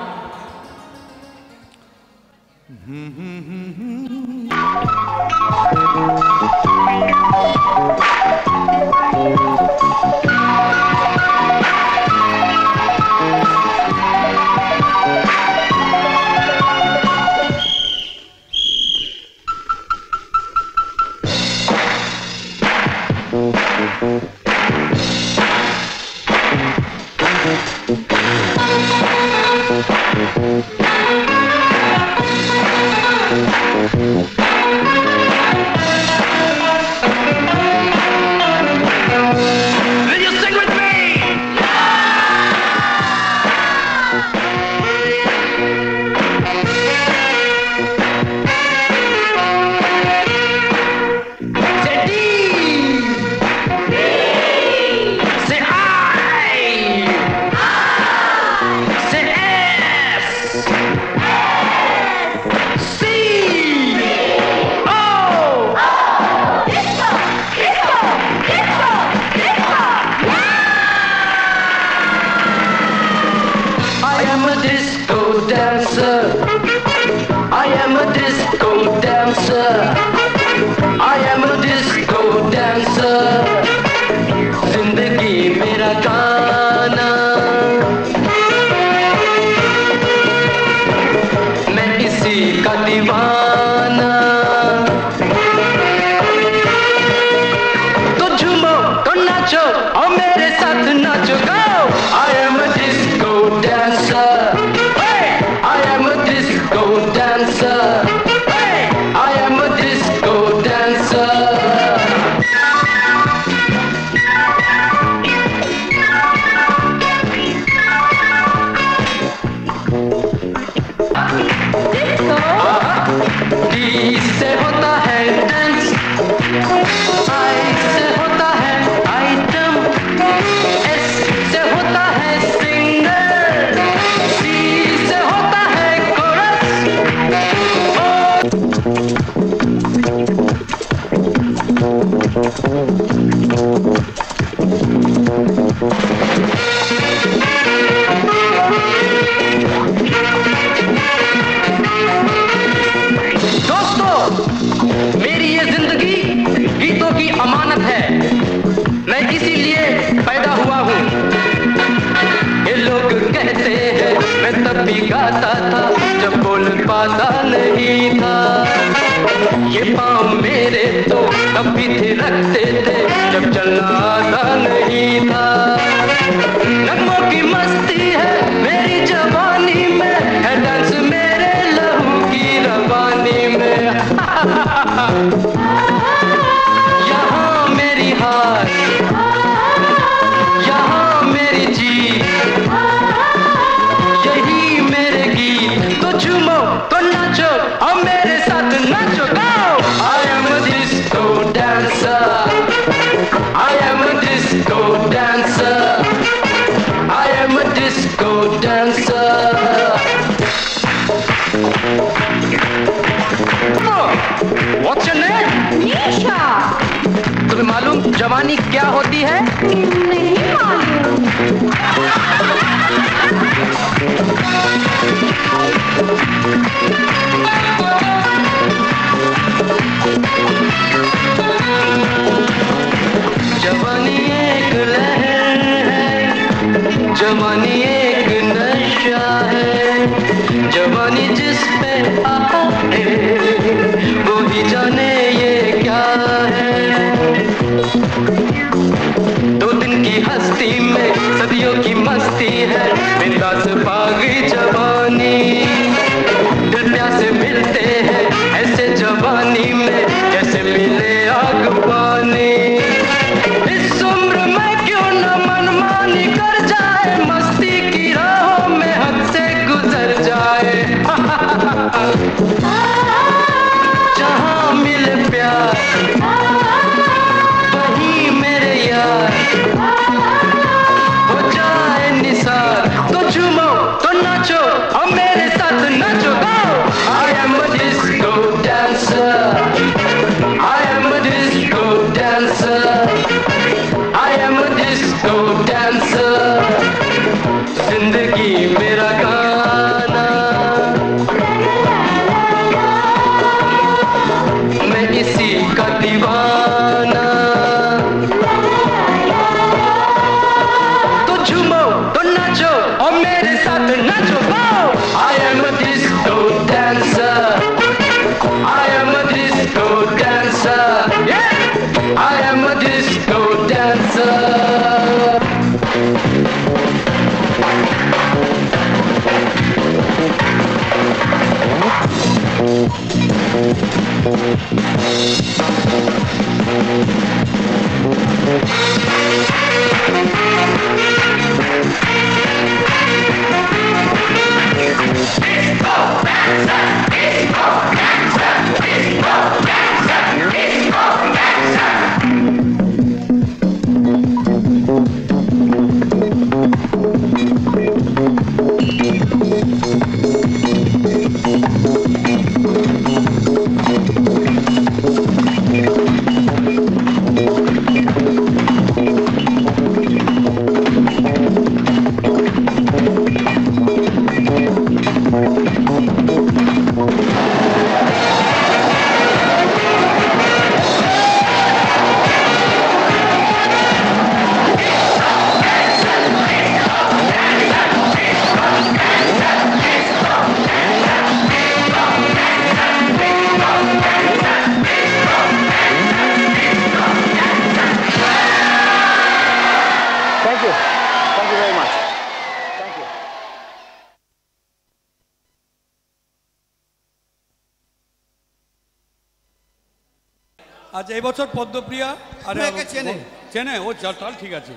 गाता था जब बोल पाता नहीं। ये पाँव मेरे तो कभी थे रखते थे जब चलना आता नहीं था। नगमों की मस्ती है मेरी जवानी में, है डांस मेरे लहू की रवानी में। यहाँ मेरी हार, यहाँ मेरी जीत, यही मेरे गीत। तो झूमो तो नाचो और मेरे साथ नाचो गाओ। I am a disco dancer, I am a disco dancer, I am a disco dancer. What's your name? निशा। तुम्हें मालूम जवानी क्या होती है? नहीं मालूम। जवानी एक लहर है, जवानी एक नशा है, जवानी जिस पे आए वो ही जाने ये क्या है। दो दिन की हस्ती में सदियों की मस्ती है, बिंदास पागी जवानी। दिल प्यासे मिलते हैं ऐसे जवानी में जैसे मिले आग पानी। इस उम्र में क्यों न मनमानी कर जाए, मस्ती की राहों में हद से गुजर जाए। जहाँ मिले प्यार वहीं मेरे यार, हो जाए निसार। तो झूमो तो नाचो और मेरे साथ नाचो गाओ। I am a disco dancer, I am a disco dancer, I am a disco dancer। जिंदगी मेरा गाना, मैं इसी का दीवाना। तो झूमो तो नाचो और मेरे साथ नाचो गाओ। I am a disco dancer, I am a disco dancer, yeah, I am a disco dancer। আচ্ছা এবছর পদ্মপ্রিয়া আর চেনে চেনে ও তাহলে ঠিক আছে।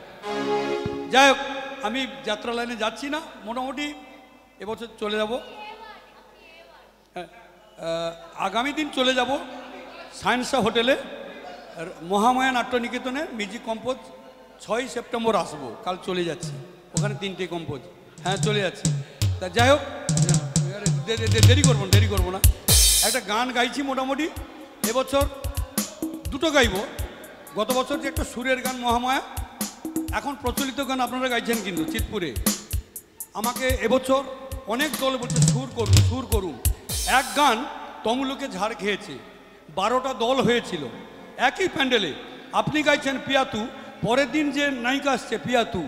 যাই হোক আমি যাত্রা লাইনে যাচ্ছি না, মোটামুটি এবছর চলে যাব, আগামী দিন চলে যাব সায়েন্সা হোটেলে মহামায়া নাট্যনিকেতনে মিউজিক কম্পোজ। 6ই সেপ্টেম্বর আসবো, কাল চলে যাচ্ছি ওখানে 3টে কম্পোজ। হ্যাঁ চলে যাচ্ছি। তা যাই হোক দেরি করবো না। একটা গান গাইছি মোটামুটি, এবছর দুটো গাইব। গত বছর যে একটা সুরের গান মহামায়া, এখন প্রচলিত গান আপনারা গাইছেন কিন্তু চিতপুরে। আমাকে এবছর অনেক দল বলছে সুর করুন। এক গান তমলুকে ঝাড় খেয়েছে, 12টা দল হয়েছিল একই প্যান্ডেলে। আপনি গাইছেন পিয়াতু, পরের দিন যে নায়িকা আসছে পিয়াতু,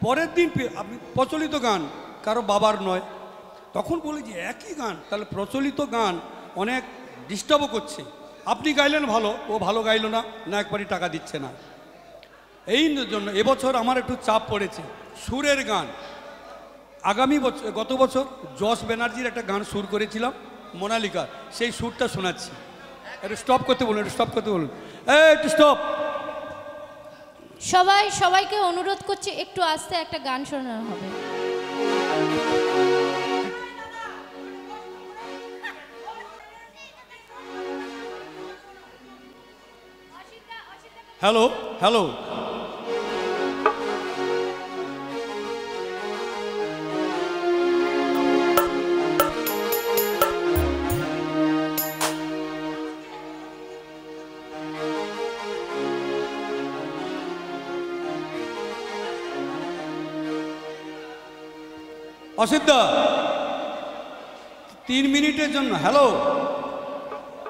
পরের দিন আপনি প্রচলিত গান কারো বাবার নয়। তখন বলি যে একই গান, তাহলে প্রচলিত গান অনেক ডিস্টার্বও করছে। আপনি গাইলেন ভালো, ও ভালো গাইলো না, না একবারই টাকা দিচ্ছে না। এই জন্য এবছর আমার একটু চাপ পড়েছে সুরের গান। আগামী বছর, গত বছর যশ ব্যানার্জির একটা গান সুর করেছিলাম মোনালিকা, সেই সুরটা শোনাচ্ছি। একটু স্টপ করতে বলুন, একটু স্টপ করতে বলুন, একটু স্টপ। সবাইকে অনুরোধ করছি একটু আস্তে একটা গান শোনানো হবে। হ্যালো হ্যালো, অসিদ্ধা 3 মিনিটের জন্য, হ্যালো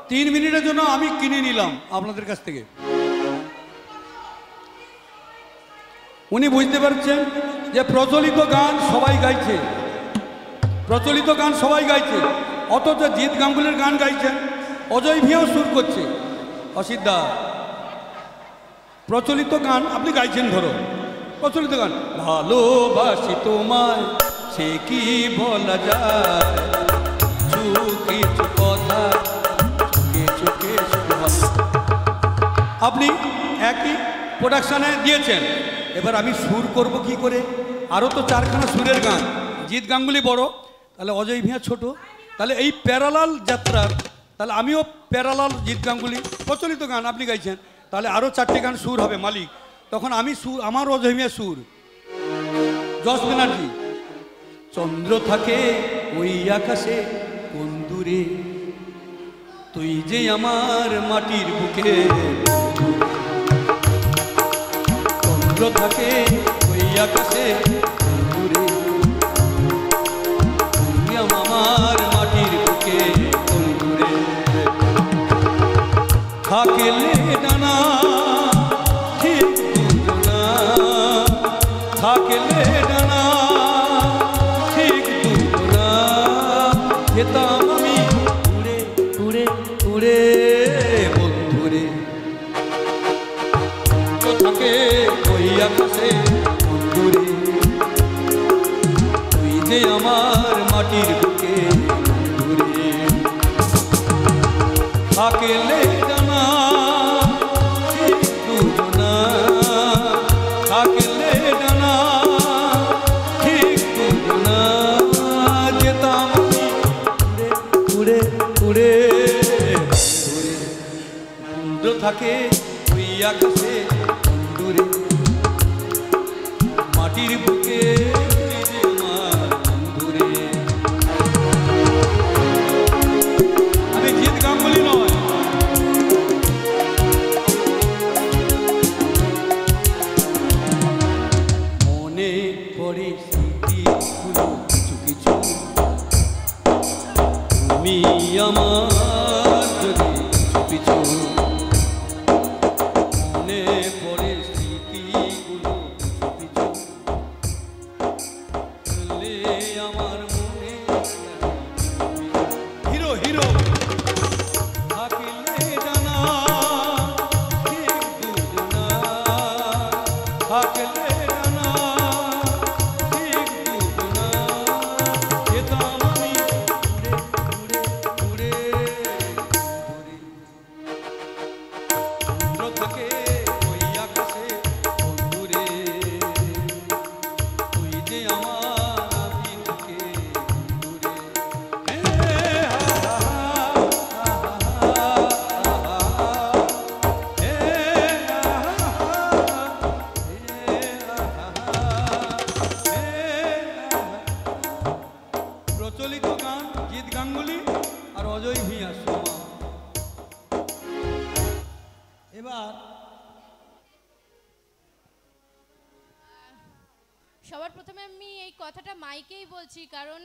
3 মিনিটের জন্য আমি কিনে নিলাম আপনাদের কাছ থেকে। উনি বুঝতে পারছেন যে প্রচলিত গান সবাই গাইছে, প্রচলিত গান সবাই গাইছে, অথচ জিৎ গাঙ্গুলির গান গাইছেন, অজয় ভিয়াও সুর করছে। অসিদ্ধা প্রচলিত গান আপনি গাইছেন, ধরো প্রচলিত গান, ভালোবাসি তোমায় সে কি বলা যায়, কিছু কথা চোখে আপনি একই প্রোডাকশানে দিয়েছেন। এবার আমি সুর করব কি করে? আরও তো 4খানা সুরের গান, জিৎ গাঙ্গুলি বড়, তাহলে অজয় ভিয়া ছোট, তাহলে এই প্যারালাল যাত্রার, তাহলে আমিও প্যারালাল জিৎ গাঙ্গুলি, প্রচলিত গান আপনি গাইছেন, তাহলে আরও 4টে গান সুর হবে মালিক। তখন আমি সুর, আমার অজয় ভিয়া সুর, যশ ব্যানার্জি। চন্দ্র থাকে ওই আকাশে কোন দূরে, তুই যে আমার মাটির বুকে, চন্দ্র থাকে ওই আকাশে কোন দূরে, তুই আমার মাটির বুকে কোন দূরে, থাকলে ডানা ঠিক বুঝো না, থাকলে ডানা ঠিক বুঝো না, যেতাম আমি উড়ে উড়ে উড়ে বন্ধুরে, থাকে ওই আকাশে বন্ধুরে, তুই যে আমার মাটির বুকে বন্ধুরে, থাকলে ডানা ঠিক বুঝো না, থাকলে ডানা ঠিক বুঝো না, যেতাম আমি উড়ে উড়ে উড়ে, বন্ধু থাকে ওই আকাশে বন্ধুরে, মাটির বুকে আমার বন্ধুরে। আমি জিৎ গাঙ্গুলি নয়, মনে পড়ে স্মৃতিগুলো কিছু কিছু, তুমি আমার যদি পিছু, মনে পড়ে স্মৃতিগুলো পিছু পিছু, আমার মনে হিরো হিরো, থাকলে ডানা ঠিক বুঝো না, থাকলে ডানা ঠিক বুঝো না, যেতাম আমি উড়ে উড়ে উড়ে, চন্দ্র থাকে ওই আকাশে বন্ধুরে, তুই যে আমার আবি বুকে বন্ধুরে, প্রচলিত গান জিৎ গাঙ্গুলি আর অজয় ভিয়া সোমা। এবার সবার প্রথমে আমি এই কথাটা মাইকেই বলছি, কারণ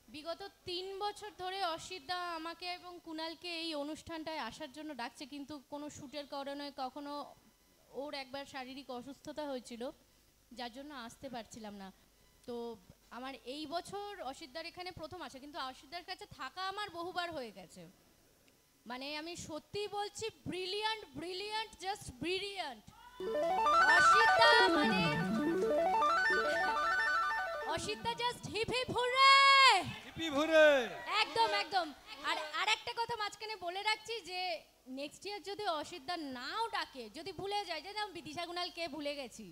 বিগত 3 বছর ধরে অসিতদা আমাকে এবং কুণালকে এই অনুষ্ঠানটায় আসার জন্য ডাকছে, কিন্তু কোনো শ্যুটের কারণে কখনো ওর একবার শারীরিক অসুস্থতা হয়েছিল, যার জন্য আসতে পারছিলাম না। তো আমার এই বছর অসিতদার এখানে প্রথম আসা, কিন্তু অসিতদার কাছে থাকা আমার বহুবার হয়ে গেছে। মানে আমি সত্যি বলছি, brilliant brilliant just brilliant. Asita মানে Asita just hip hip hurray, hip hip hurray, একদম একদম। আর একটা কথা মাঝখানে বলে রাখছি যে নেক্সট ইয়ার যদি অসিতদা নাও ডাকে, যদি ভুলে যায় যে আমি বিদিশা কুণালকে ভুলে গেছি,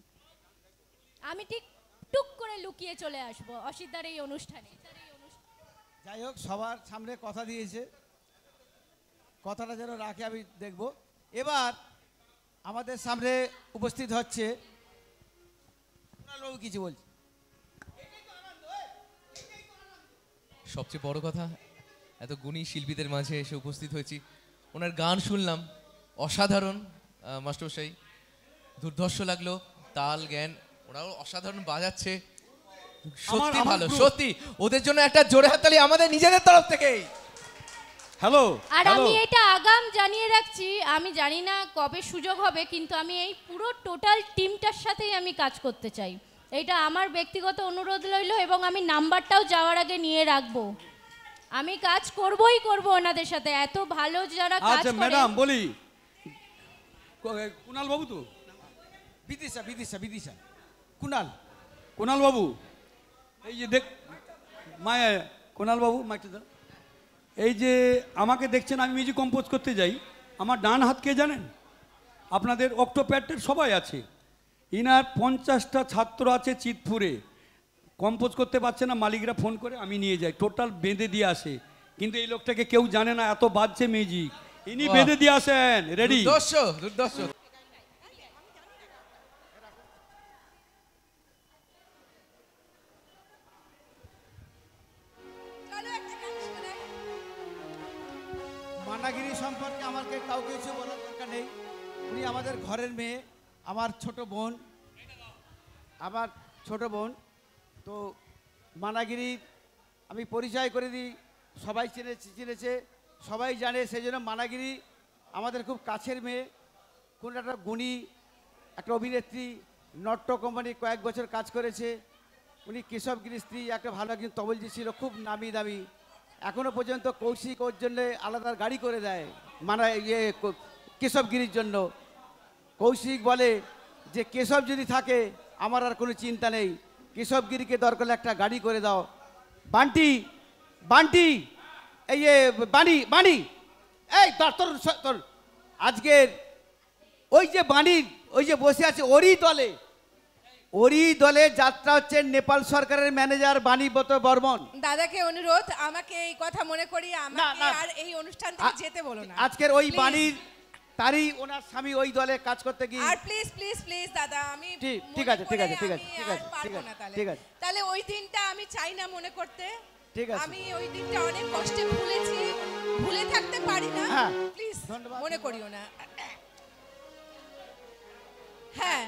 আমি ঠিক টুক করে লুকিয়ে চলে আসবো অসিতদার এই অনুষ্ঠানে। যাই হোক, সবার সামনে কথা দিয়েছে, কথাটা যেন রাখে আমি দেখব। এবার আমাদের সামনে উপস্থিত হচ্ছে কুণালবাবু, কিছু বলছি। সবচেয়ে বড় কথা, এত গুণী শিল্পীদের মাঝে এসে উপস্থিত হয়েছি, ওনার গান শুনলাম, অসাধারণ মাস্টারমশাই, দুর্ধর্ষ লাগলো, তাল জ্ঞান ওরাও অসাধারণ বাজাচ্ছে, সত্যি ভালো, সত্যি ওদের জন্য একটা জোরে হাততালি আমাদের নিজেদের তরফ থেকেই। হ্যালো। আর আমি এটা আগাম জানিয়ে রাখছি, আমি জানি না কবে সুযোগ হবে, কিন্তু আমি এই পুরো টোটাল টিমটার সাথেই আমি কাজ করতে চাই, এটা আমার ব্যক্তিগত অনুরোধ রইল, এবং আমি নাম্বারটাও যাওয়ার আগে নিয়ে রাখবো। আমি কাজ করবই করব ওনাদের সাথে, এত ভালো যারা কাজ করে। আচ্ছা ম্যাডাম বলি, কুণাল বাবু তো বিদিশা বিদিশা বিদিশা কুণাল, কুণাল বাবু, এই যে দেখ মায়া, কুণাল বাবু মাইকটা দাও। এই যে আমাকে দেখছেন, আমি মিউজিক কম্পোজ করতে যাই, আমার ডান হাত কে জানেন? আপনাদের অক্টোপ্যাডের সবাই আছে, ইনার 50টা ছাত্র আছে চিতপুরে, কম্পোজ করতে পারছে না, মালিকরা ফোন করে আমি নিয়ে যাই, টোটাল বেঁধে দিয়ে আসে, কিন্তু এই লোকটাকে কেউ জানে না, এত বাজছে মিউজিক, ইনি বেঁধে দিয়ে আসেন। রেডি? দুর্ধর্ষ দুর্ধর্ষ। মানাগিরি সম্পর্কে আমাকে কাউকে কিছু বলার দরকার নেই, উনি আমাদের ঘরের মেয়ে, আমার ছোট বোন, আমার ছোট বোন। তো মানাগিরি আমি পরিচয় করে দিই, সবাই চিনেছে, সবাই জানে, সেই জন্য মানাগিরি আমাদের খুব কাছের মেয়ে, কোন একটা গুণী একটা অভিনেত্রী, নট্য কোম্পানি কয়েক বছর কাজ করেছে, উনি কেশবগিরি স্ত্রী, একটা ভালো একজন তবলজি ছিল, খুব নামি দামি, এখনো পর্যন্ত কৌশিক ওর জন্য আলাদা গাড়ি করে দেয়, মানে কেশবগিরির জন্য। কৌশিক বলে যে কেশব যদি থাকে আমার আর কোনো চিন্তা নেই, কেশবগিরিকে দরকার একটা গাড়ি করে দাও। বান্টি বান্টি এই বাণী বাণী, এই তোর আজকের ওই যে বাণীর ওই যে বসে আছে, ওরই দলে যাত্রা হচ্ছে নেপাল সরকারের ম্যানেজার বাণীব্রত বর্মন। দাদাকে অনুরোধ, আমাকে এই কথা মনে করিয়ে আমাকে আর এই অনুষ্ঠান থেকে যেতে বলো না। আজকের ওই বাণীর তারই ওনার স্বামী ওই দলে কাজ করতে গিয়ে। আর প্লিজ প্লিজ প্লিজ দাদা, আমি ঠিক আছে ঠিক আছে ঠিক আছে ঠিক আছে ঠিক আছে, তাহলে ওই দিনটা আমি চাই না মনে করতে, ঠিক আছে। আমি ওই দিনটা অনেক কষ্টে ভুলেছি, ভুলে থাকতে পারি না, প্লিজ মনে করিও না। হ্যাঁ,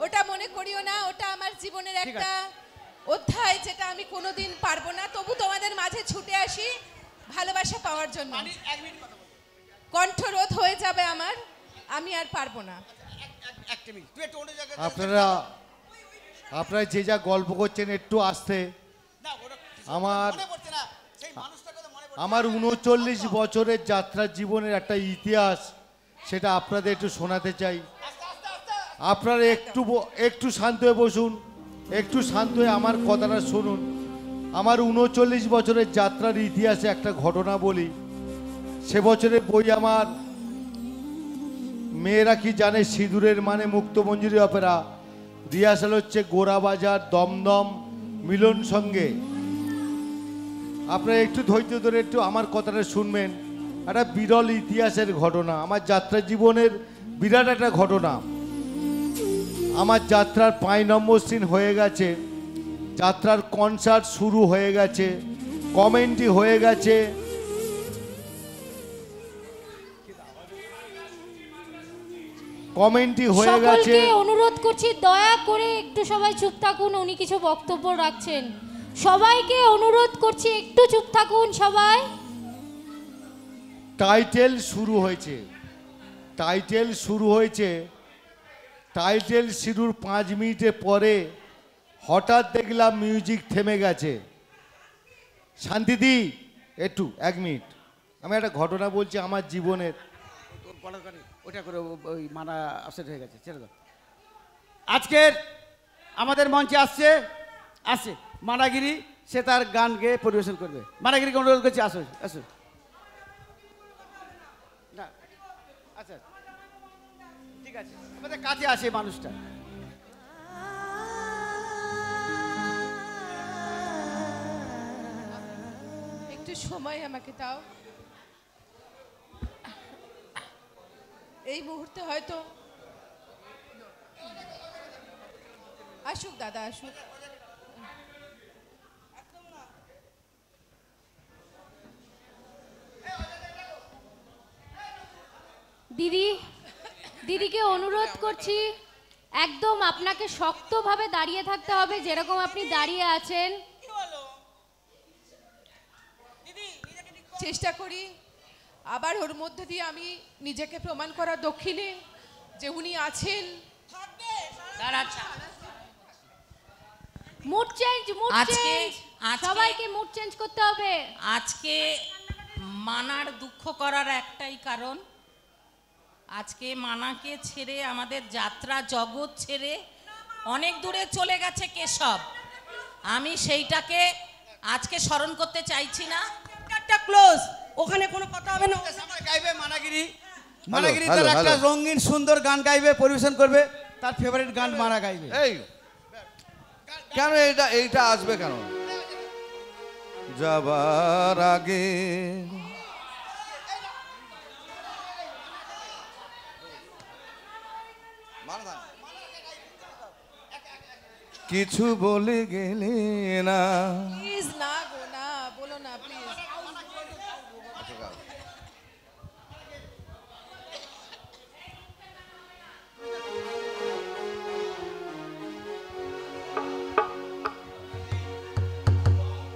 ওটা মনে করিও না, ওটা আমার জীবনের একটা অধ্যায়, যেটা আমি কোনোদিন পারবো না, তবু তোমাদের মাঝে ছুটে আসি ভালোবাসা পাওয়ার জন্য। কণ্ঠরোধ হয়ে যাবে আমার, আমি আর পারবো না। আপনারা যে যা গল্প করছেন একটু আসতে। আমার 39 বছরের যাত্রা জীবনের একটা ইতিহাস, সেটা আপনাদের একটু শোনাতে চাই। আপনারা একটু শান্ত হয়ে বসুন, একটু শান্ত হয়ে আমার কথাটা শুনুন। আমার 39 বছরের যাত্রার ইতিহাসে একটা ঘটনা বলি। সে বছরের বই আমার মেয়েরা কি জানে সিঁদুরের মানে মুক্তমঞ্জুরি অপেরা, রিহার্সাল হচ্ছে গোড়াবাজার দমদম মিলন সঙ্গে। আপনারা একটু ধৈর্য ধরে একটু আমার কথাটা শুনবেন। একটা বিরল ইতিহাসের ঘটনা, আমার যাত্রা জীবনের বিরাট একটা ঘটনা। আমার যাত্রার 5 নম্বর সিন হয়ে গেছে, যাত্রার কনসার্ট শুরু হয়ে গেছে, কমেন্ট্রি হয়ে গেছে, কমেন্ট্রি হয়ে গেছে। সকলকে অনুরোধ করছি দয়া করে একটু সবাই চুপ থাকুন, উনি কিছু বক্তব্য রাখছেন। সবাইকে অনুরোধ করছি একটু চুপ থাকুন সবাই। টাইটেল শুরু হয়েছে, টাইটেল শুরুর 5 মিনিটের পরে হঠাৎ দেখলাম মিউজিক থেমে গেছে। শান্তিদি একটু 1 মিনিট, আমি একটা ঘটনা বলছি আমার জীবনের। ওটা করে ওই মানা আপসেট হয়ে গেছে, ছেড়ে দাও। আজকের আমাদের মঞ্চে আসছে মানাগিরি, সে তার গান গেয়ে পরিবেশন করবে। মানাগিরিকে অনুরোধ করছি, আসো আসো। না আচ্ছা ঠিক আছে, আমাদের কাছে আসে মানুষটা। একটু সময় আমাকে দাও। এই মুহূর্তে হয়তো আসুক দাদা, আসুক। দিদিকে অনুরোধ করছি, একদম আপনাকে শক্তভাবে দাঁড়িয়ে থাকতে হবে, যেরকম আপনি দাঁড়িয়ে আছেন। চেষ্টা করি আবার ওর মধ্যে দিয়ে আমি নিজেকে প্রমাণ করার দক্ষিণে যে উনি আছেন। মুড চেঞ্জ, সবাইকে মুড চেঞ্জ করতে হবে। আজকে মানার দুঃখ করার একটাই কারণ, আজকে মানাকে ছেড়ে, আমাদের যাত্রা জগৎ ছেড়ে অনেক দূরে চলে গেছে কেশব। আমি সেইটাকে আজকে স্মরণ করতে চাইছি না। ক্লোজ, ওখানে কোনো কথা হবে না। গাইবে মানাগিরি, মানাগিরি তার একটা রঙিন সুন্দর গান গাইবে, পরিবেশন করবে, তার ফেভারিট গান মানা গাইবে। এই কেন এইটা আসবে কেন? যাবার আগে কিছু বলে গেলে না। প্লিজ না গো, না বলো না প্লিজ।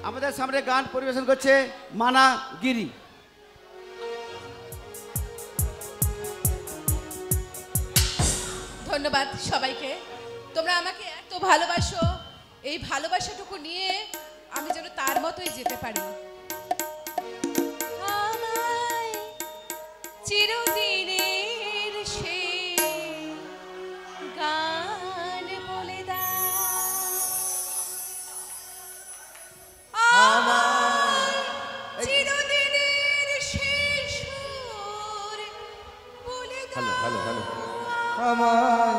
আমাদের সামনে গান পরিবেশন করছে মানাগিরি। ধন্যবাদ সবাইকে, তোমরা আমাকে এত ভালোবাসো। এই ভালোবাসাটুকু নিয়ে আমি যেন তার মতোই যেতে পারি। আমায় চিরদিনের সেই গান বলে দাও, আমায় চিরদিনের সেই সুর বলে দাও, হ্যালো আমায়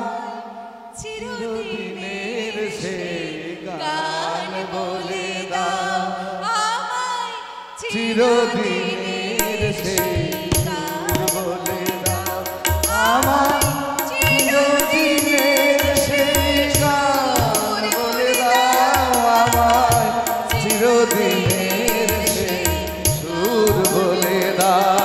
চিরদিনের সেই গান বলে দাও, আমায় চিরদিনের সেই গান বলে দাও, আমায় চিরদিনের সেই গান বলে দাও, আমায় চিরদিনের সেই সুর বলে দাও।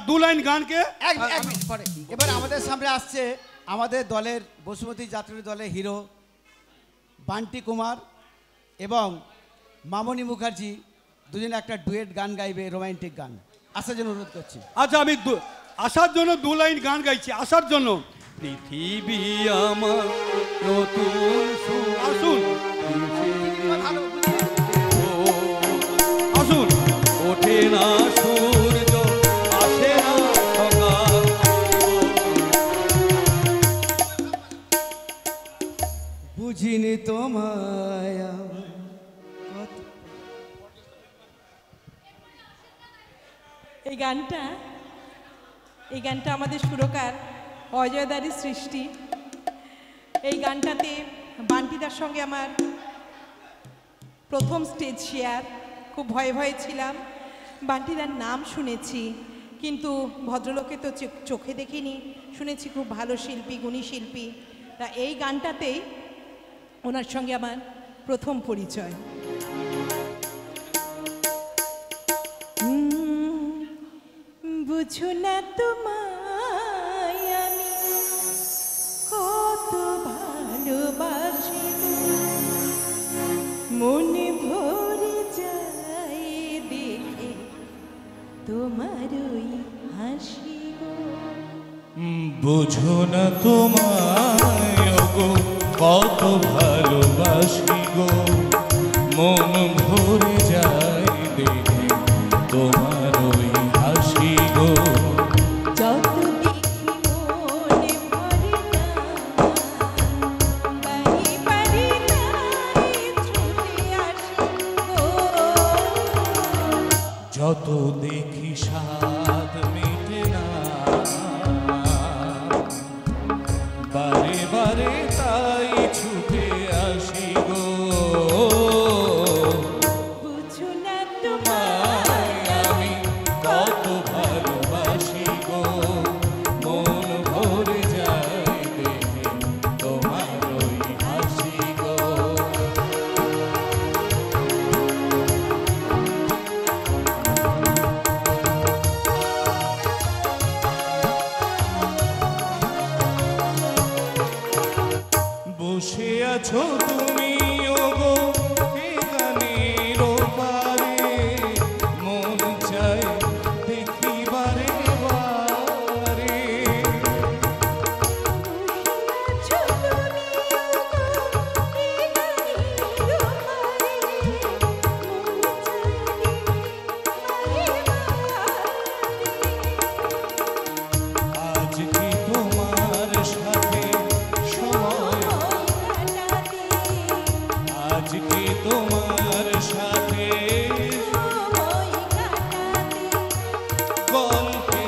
দু লাইন গানকে এক মিনিট পরে। এবার আমাদের সামনে আসছে আমাদের দলের বসুমতী যাত্রী দলের হিরো বান্টি কুমার এবং মামনি মুখার্জি, দুজনে একটা ডুয়েট গান গাইবে, রোমান্টিক গান। আসার জন্য অনুরোধ করছি। আচ্ছা, আমি আসার জন্য দু লাইন গান গাইছি। আসার জন্য পৃথিবী আমার নতুন আসুন আসুন, ওঠে না সূর্য, আসে না সকাল, বুঝিনি তোমায়। এই গানটা আমাদের সুরকার অজয়দারই সৃষ্টি। এই গানটাতে বান্টিদার সঙ্গে আমার প্রথম স্টেজ শেয়ার। খুব ভয়ে ভয়ে ছিলাম। বান্টিদার নাম শুনেছি, কিন্তু ভদ্রলোকে তো চোখে দেখিনি, শুনেছি খুব ভালো শিল্পী, গুণী শিল্পী। তা এই গানটাতেই ওনার সঙ্গে আমার প্রথম পরিচয়। বুঝো না তোমায় আমি কত ভালোবাসি, মনে ভরে যায় দেখে তোমার ওই হাসি গো। বুঝো না তোমায় গো কত ভালোবাসি গো, মন ভরে যায় দেখে তোমার ওই হাসি গো। যত দেখি মনে ভরে না, বাড়ি বাড়ি তাই ছুটে আসি গো। যত দেখি স্বাদ মেটে না, বারে বারে তাই ছুটে আসি গো। বুঝো না তোমায় আমি কত ভালোবাসি গো, মন ভরে যায় দেখে তোমার ওই হাসি গো। বসে আছো তুমি ওগো এ গানের ওপারে, মন চায় দেখি বারে বারে। আজ কি তোমার সাথে সময়, আজ কি তোমার সাথে গল্পে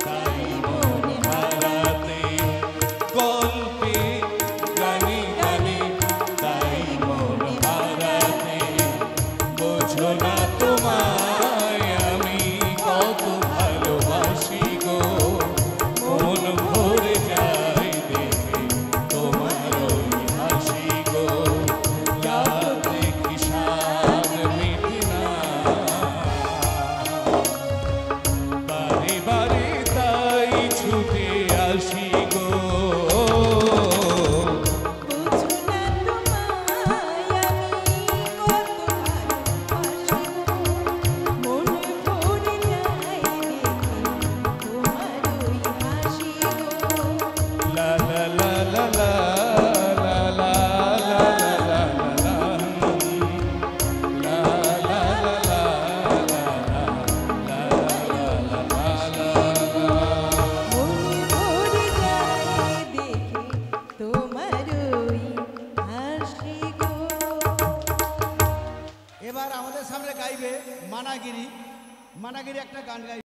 তাই মন হারাতে, গল্পে গানে গানে তাই মন হারাতে। বোঝো না তোমায় আমি কত ভালোবাসি গো, মন ভরে যায় দেখে তোমার ওই হাসি গো। যা দেখি স্বাদ মেটে না, বারে বারে তাই ছুটে আসি গো। লা লা লা লা লা লা লা লা লা লা লা লা লা এবার আমাদের সামনে গাইবে মানাগিরি। মানাগিরি একটা গান গাইবে।